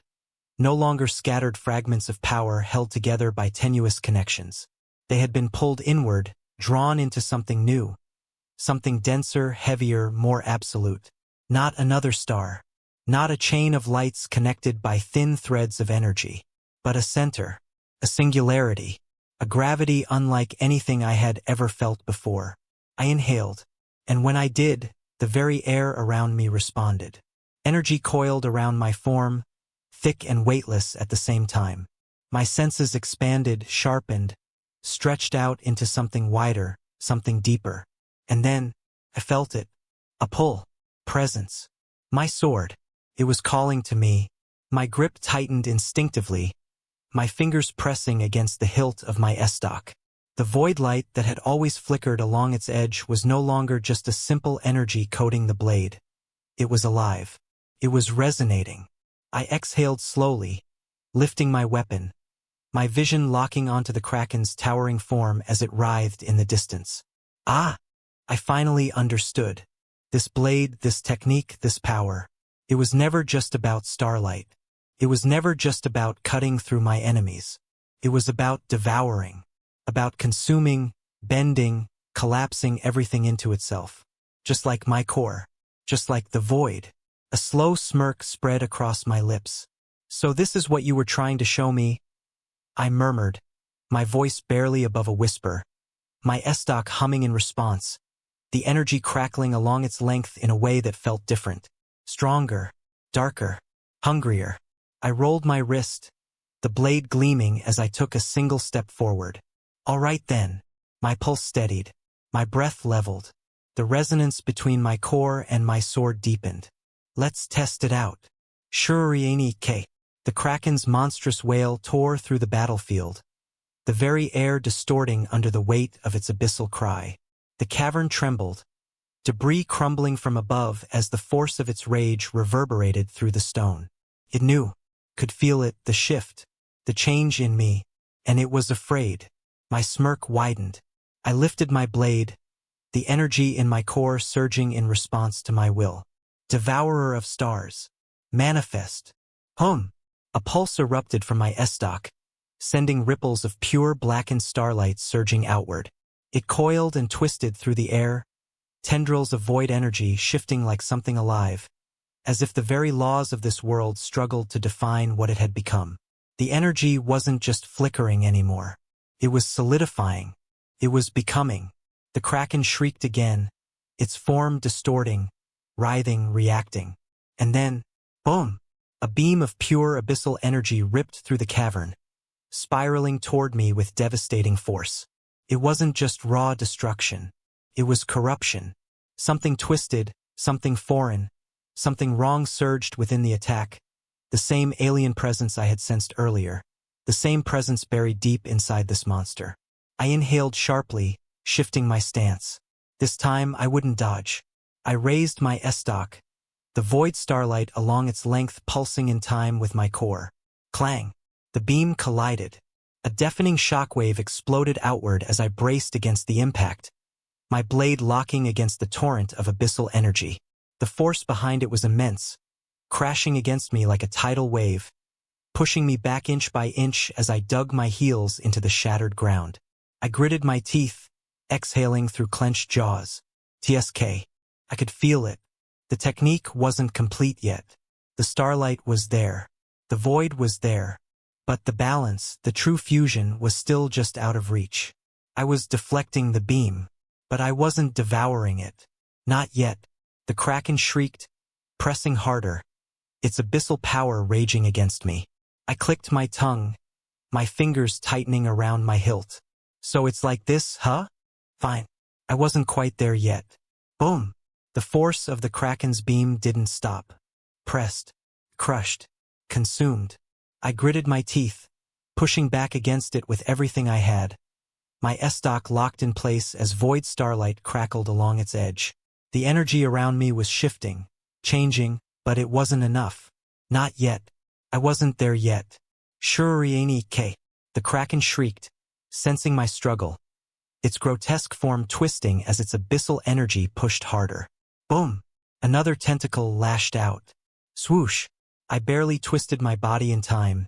no longer scattered fragments of power held together by tenuous connections. They had been pulled inward, drawn into something new. Something denser, heavier, more absolute. Not another star. Not a chain of lights connected by thin threads of energy. But a center. A singularity. A gravity unlike anything I had ever felt before. I inhaled. And when I did, the very air around me responded. Energy coiled around my form, thick and weightless at the same time. My senses expanded, sharpened, stretched out into something wider, something deeper. And then, I felt it. A pull. Presence. My sword. It was calling to me. My grip tightened instinctively, my fingers pressing against the hilt of my S-stock. The void light that had always flickered along its edge was no longer just a simple energy coating the blade. It was alive. It was resonating. I exhaled slowly, lifting my weapon, my vision locking onto the Kraken's towering form as it writhed in the distance. Ah! I finally understood. This blade, this technique, this power. It was never just about starlight. It was never just about cutting through my enemies. It was about devouring, about consuming, bending, collapsing everything into itself. Just like my core. Just like the void. A slow smirk spread across my lips. So this is what you were trying to show me? I murmured, my voice barely above a whisper, my estoc humming in response, the energy crackling along its length in a way that felt different. Stronger, darker, hungrier. I rolled my wrist, the blade gleaming as I took a single step forward. All right then. My pulse steadied, my breath leveled, the resonance between my core and my sword deepened. Let's test it out. Shuriani K. The Kraken's monstrous wail tore through the battlefield, the very air distorting under the weight of its abyssal cry. The cavern trembled, debris crumbling from above as the force of its rage reverberated through the stone. It knew, could feel it, the shift, the change in me, and it was afraid. My smirk widened. I lifted my blade, the energy in my core surging in response to my will. Devourer of stars. Manifest. Hum. A pulse erupted from my estoc, sending ripples of pure blackened starlight surging outward. It coiled and twisted through the air, tendrils of void energy shifting like something alive, as if the very laws of this world struggled to define what it had become. The energy wasn't just flickering anymore. It was solidifying. It was becoming. The Kraken shrieked again, its form distorting, writhing, reacting. And then, boom! A beam of pure abyssal energy ripped through the cavern, spiraling toward me with devastating force. It wasn't just raw destruction. It was corruption. Something twisted, something foreign, something wrong surged within the attack. The same alien presence I had sensed earlier. The same presence buried deep inside this monster. I inhaled sharply, shifting my stance. This time I wouldn't dodge. I raised my estoc, the void starlight along its length pulsing in time with my core. Clang! The beam collided. A deafening shockwave exploded outward as I braced against the impact, my blade locking against the torrent of abyssal energy. The force behind it was immense, crashing against me like a tidal wave, pushing me back inch by inch as I dug my heels into the shattered ground. I gritted my teeth, exhaling through clenched jaws. TSK. I could feel it. The technique wasn't complete yet. The starlight was there. The void was there. But the balance, the true fusion, was still just out of reach. I was deflecting the beam, but I wasn't devouring it. Not yet. The Kraken shrieked, pressing harder, its abyssal power raging against me. I clicked my tongue, my fingers tightening around my hilt. So it's like this, huh? Fine. I wasn't quite there yet. Boom! The force of the Kraken's beam didn't stop. Pressed, crushed, consumed. I gritted my teeth, pushing back against it with everything I had. My estoc locked in place as void starlight crackled along its edge. The energy around me was shifting, changing, but it wasn't enough. Not yet. I wasn't there yet. Shuriani K. The Kraken shrieked, sensing my struggle, its grotesque form twisting as its abyssal energy pushed harder. Boom! Another tentacle lashed out. Swoosh! I barely twisted my body in time,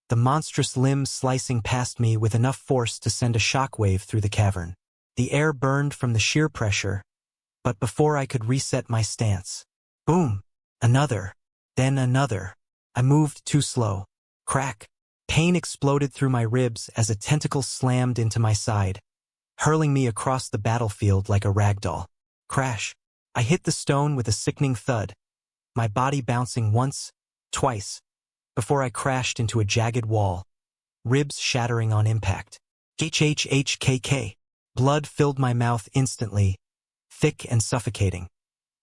the monstrous limb slicing past me with enough force to send a shockwave through the cavern. The air burned from the sheer pressure, but before I could reset my stance. Boom! Another. Then another. I moved too slow. Crack! Pain exploded through my ribs as a tentacle slammed into my side, hurling me across the battlefield like a ragdoll. Crash! I hit the stone with a sickening thud, my body bouncing once, twice, before I crashed into a jagged wall, ribs shattering on impact. HHHKK. Blood filled my mouth instantly, thick and suffocating.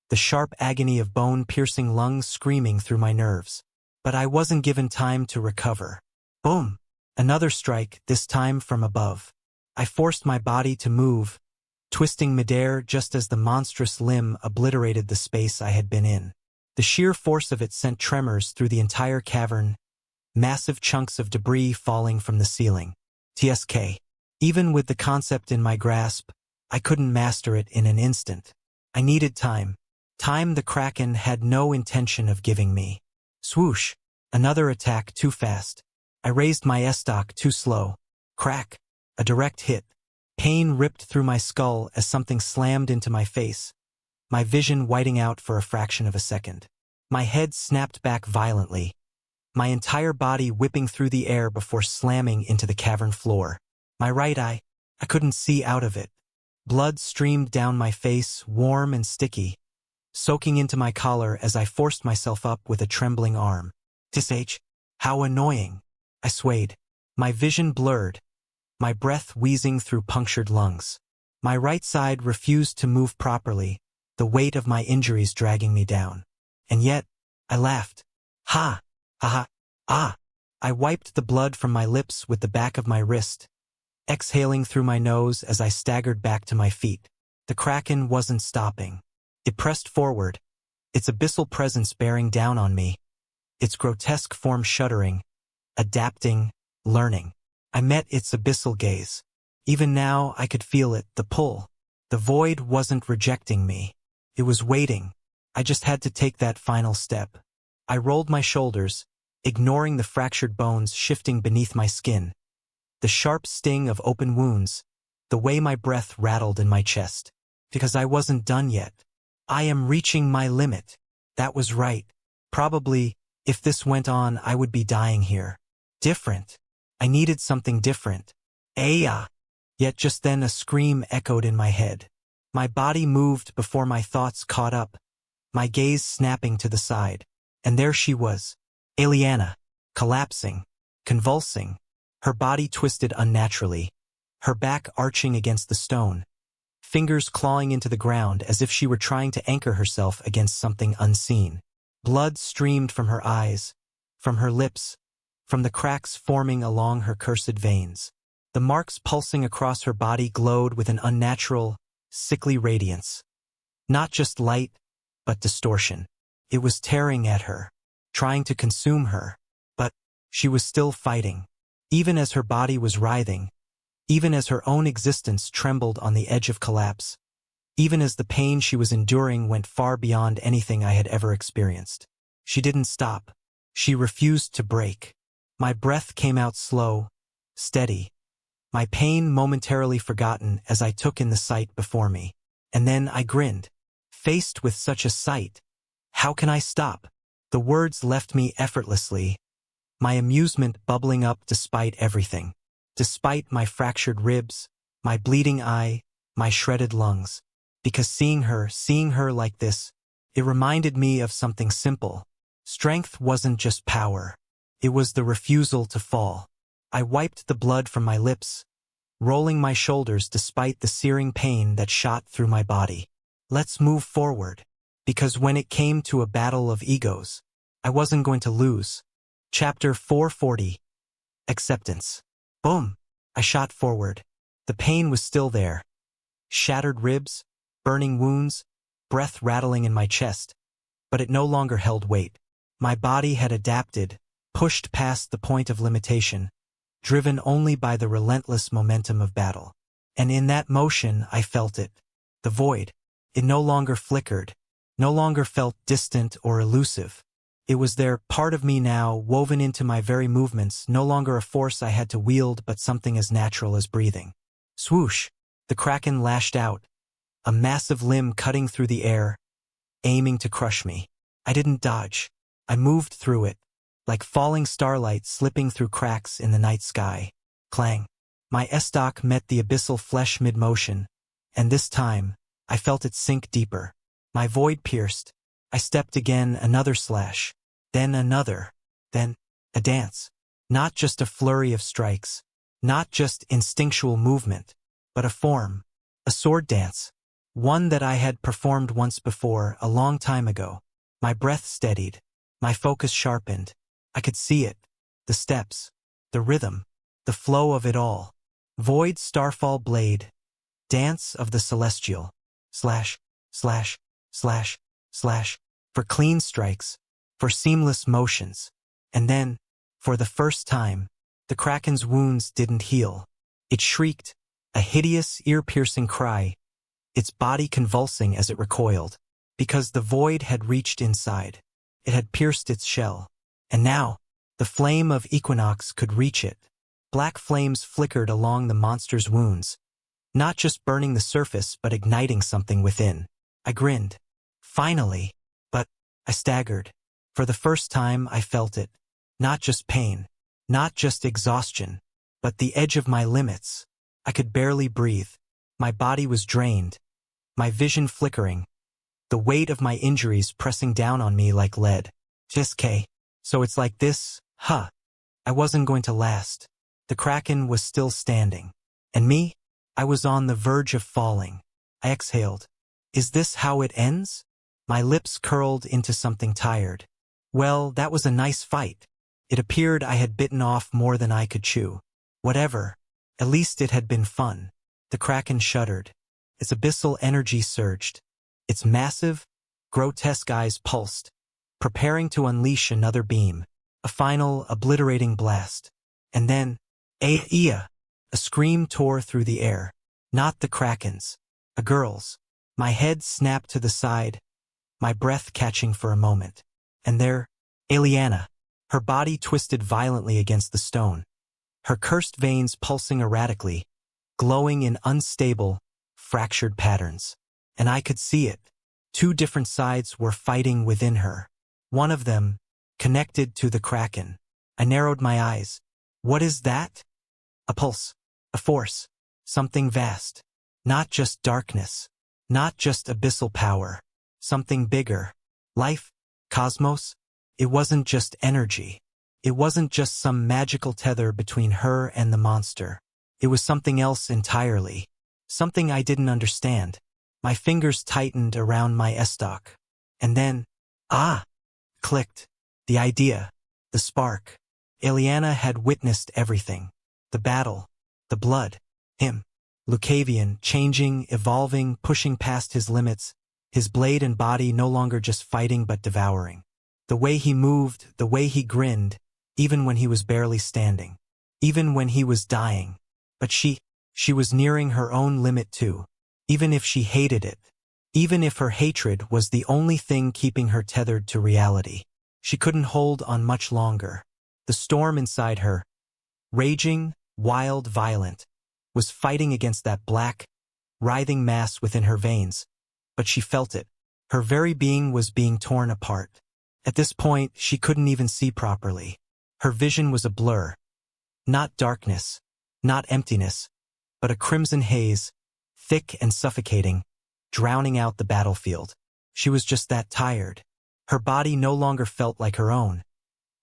The sharp agony of bone-piercing lungs screaming through my nerves. But I wasn't given time to recover. Boom! Another strike, this time from above. I forced my body to move, twisting midair just as the monstrous limb obliterated the space I had been in. The sheer force of it sent tremors through the entire cavern, massive chunks of debris falling from the ceiling. TSK. Even with the concept in my grasp, I couldn't master it in an instant. I needed time. Time the Kraken had no intention of giving me. Swoosh. Another attack too fast. I raised my S-stock too slow. Crack. A direct hit. Pain ripped through my skull as something slammed into my face, my vision whiting out for a fraction of a second. My head snapped back violently, my entire body whipping through the air before slamming into the cavern floor. My right eye, I couldn't see out of it. Blood streamed down my face, warm and sticky, soaking into my collar as I forced myself up with a trembling arm. Tsh, how annoying. I swayed, my vision blurred, my breath wheezing through punctured lungs. My right side refused to move properly, the weight of my injuries dragging me down. And yet, I laughed. Ha! Ha ha! Ah! I wiped the blood from my lips with the back of my wrist, exhaling through my nose as I staggered back to my feet. The Kraken wasn't stopping. It pressed forward, its abyssal presence bearing down on me, its grotesque form shuddering, adapting, learning. I met its abyssal gaze. Even now I could feel it, the pull. The void wasn't rejecting me. It was waiting. I just had to take that final step. I rolled my shoulders, ignoring the fractured bones shifting beneath my skin, the sharp sting of open wounds, the way my breath rattled in my chest. Because I wasn't done yet. I am reaching my limit. That was right. Probably, if this went on, I would be dying here. Different. I needed something different. Aya! Yet just then a scream echoed in my head. My body moved before my thoughts caught up, my gaze snapping to the side. And there she was, Aliana, collapsing, convulsing, her body twisted unnaturally, her back arching against the stone, fingers clawing into the ground as if she were trying to anchor herself against something unseen. Blood streamed from her eyes, from her lips, from the cracks forming along her cursed veins. The marks pulsing across her body glowed with an unnatural, sickly radiance. Not just light, but distortion. It was tearing at her, trying to consume her. But she was still fighting. Even as her body was writhing, even as her own existence trembled on the edge of collapse, even as the pain she was enduring went far beyond anything I had ever experienced. She didn't stop. She refused to break. My breath came out slow, steady, my pain momentarily forgotten as I took in the sight before me. And then I grinned. Faced with such a sight, how can I stop? The words left me effortlessly, my amusement bubbling up despite everything. Despite my fractured ribs, my bleeding eye, my shredded lungs. Because seeing her like this, it reminded me of something simple. Strength wasn't just power. It was the refusal to fall. I wiped the blood from my lips, rolling my shoulders despite the searing pain that shot through my body. Let's move forward. Because when it came to a battle of egos, I wasn't going to lose. Chapter 440. Acceptance. Boom! I shot forward. The pain was still there. Shattered ribs, burning wounds, breath rattling in my chest. But it no longer held weight. My body had adapted, pushed past the point of limitation, driven only by the relentless momentum of battle. And in that motion I felt it. The void. It no longer flickered, no longer felt distant or elusive. It was there, part of me now, woven into my very movements, no longer a force I had to wield but something as natural as breathing. Swoosh! The Kraken lashed out, a massive limb cutting through the air, aiming to crush me. I didn't dodge. I moved through it, like falling starlight slipping through cracks in the night sky. Clang! My S-stock met the abyssal flesh mid-motion, and this time, I felt it sink deeper. My void pierced. I stepped again, another slash. Then another. Then a dance. Not just a flurry of strikes. Not just instinctual movement. But a form. A sword dance. One that I had performed once before, a long time ago. My breath steadied. My focus sharpened. I could see it. The steps. The rhythm. The flow of it all. Void starfall blade. Dance of the celestial. Slash, slash, slash, slash. For clean strikes. For seamless motions. And then, for the first time, the Kraken's wounds didn't heal. It shrieked, a hideous, ear-piercing cry, its body convulsing as it recoiled. Because the void had reached inside. It had pierced its shell. And now, the flame of Equinox could reach it. Black flames flickered along the monster's wounds, not just burning the surface but igniting something within. I grinned. Finally. But I staggered. For the first time I felt it. Not just pain. Not just exhaustion. But the edge of my limits. I could barely breathe. My body was drained. My vision flickering. The weight of my injuries pressing down on me like lead. Just so it's like this, huh? I wasn't going to last. The Kraken was still standing. And me? I was on the verge of falling. I exhaled. Is this how it ends? My lips curled into something tired. Well, that was a nice fight. It appeared I had bitten off more than I could chew. Whatever. At least it had been fun. The Kraken shuddered. Its abyssal energy surged. Its massive, grotesque eyes pulsed, preparing to unleash another beam, a final, obliterating blast. And then, a scream tore through the air. Not the Kraken's, a girl's. My head snapped to the side, my breath catching for a moment. And there, Aliana, her body twisted violently against the stone, her cursed veins pulsing erratically, glowing in unstable, fractured patterns. And I could see it. Two different sides were fighting within her. One of them, connected to the Kraken. I narrowed my eyes. What is that? A pulse. A force. Something vast. Not just darkness. Not just abyssal power. Something bigger. Life. Cosmos. It wasn't just energy. It wasn't just some magical tether between her and the monster. It was something else entirely. Something I didn't understand. My fingers tightened around my estoc. And then, clicked. The idea. The spark. Aliana had witnessed everything. The battle. The blood. Him. Lucavion, changing, evolving, pushing past his limits. His blade and body no longer just fighting but devouring. The way he moved, the way he grinned, even when he was barely standing. Even when he was dying. But she was nearing her own limit too. Even if she hated it. Even if her hatred was the only thing keeping her tethered to reality. She couldn't hold on much longer. The storm inside her, raging, wild, violent, was fighting against that black, writhing mass within her veins. But she felt it. Her very being was being torn apart. At this point, she couldn't even see properly. Her vision was a blur. Not darkness, not emptiness, but a crimson haze, thick and suffocating, drowning out the battlefield. She was just that tired. Her body no longer felt like her own.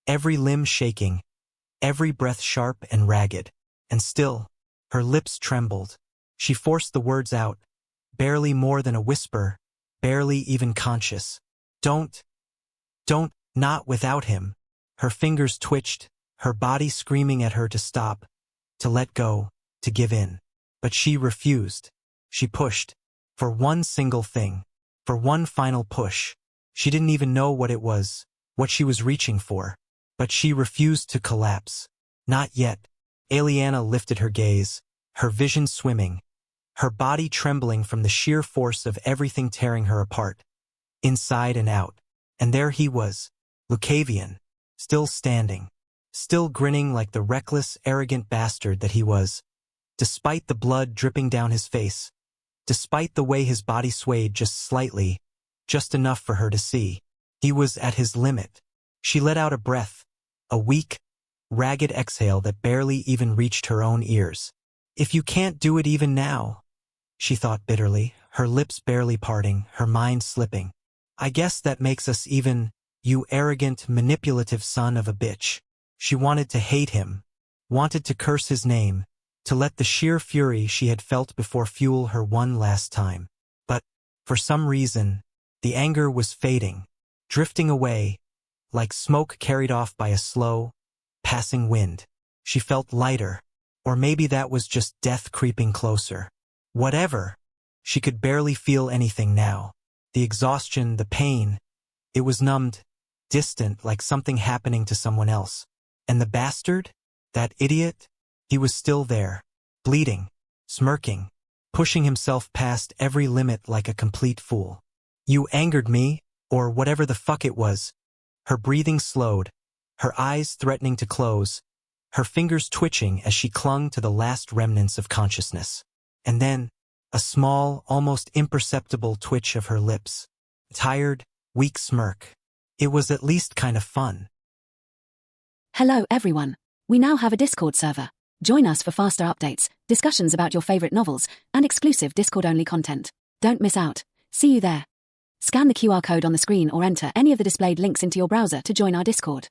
Every limb shaking, every breath sharp and ragged. And still, her lips trembled. She forced the words out, barely more than a whisper, barely even conscious. Don't, not without him. Her fingers twitched, her body screaming at her to stop, to let go, to give in. But she refused. She pushed. For one single thing. For one final push. She didn't even know what it was, what she was reaching for. But she refused to collapse. Not yet. Aliana lifted her gaze, her vision swimming, her body trembling from the sheer force of everything tearing her apart, inside and out. And there he was, Lucavion, still standing, still grinning like the reckless, arrogant bastard that he was, despite the blood dripping down his face, despite the way his body swayed just slightly, just enough for her to see. He was at his limit. She let out a breath, a weak, ragged exhale that barely even reached her own ears. If you can't do it even now, she thought bitterly, her lips barely parting, her mind slipping. I guess that makes us even, you arrogant, manipulative son of a bitch. She wanted to hate him, wanted to curse his name, to let the sheer fury she had felt before fuel her one last time. But, for some reason, the anger was fading, drifting away, like smoke carried off by a slow, passing wind. She felt lighter, Or maybe that was just death creeping closer. Whatever. She could barely feel anything now. The exhaustion, the pain. It was numbed, distant, like something happening to someone else. And the bastard? That idiot? He was still there, bleeding, smirking, pushing himself past every limit like a complete fool. You angered me, or whatever the fuck it was. Her breathing slowed, her eyes threatening to close, her fingers twitching as she clung to the last remnants of consciousness. And then, a small, almost imperceptible twitch of her lips. Tired, weak smirk. It was at least kind of fun. Hello everyone. We now have a Discord server. Join us for faster updates, discussions about your favorite novels, and exclusive Discord-only content. Don't miss out. See you there. Scan the QR code on the screen or enter any of the displayed links into your browser to join our Discord.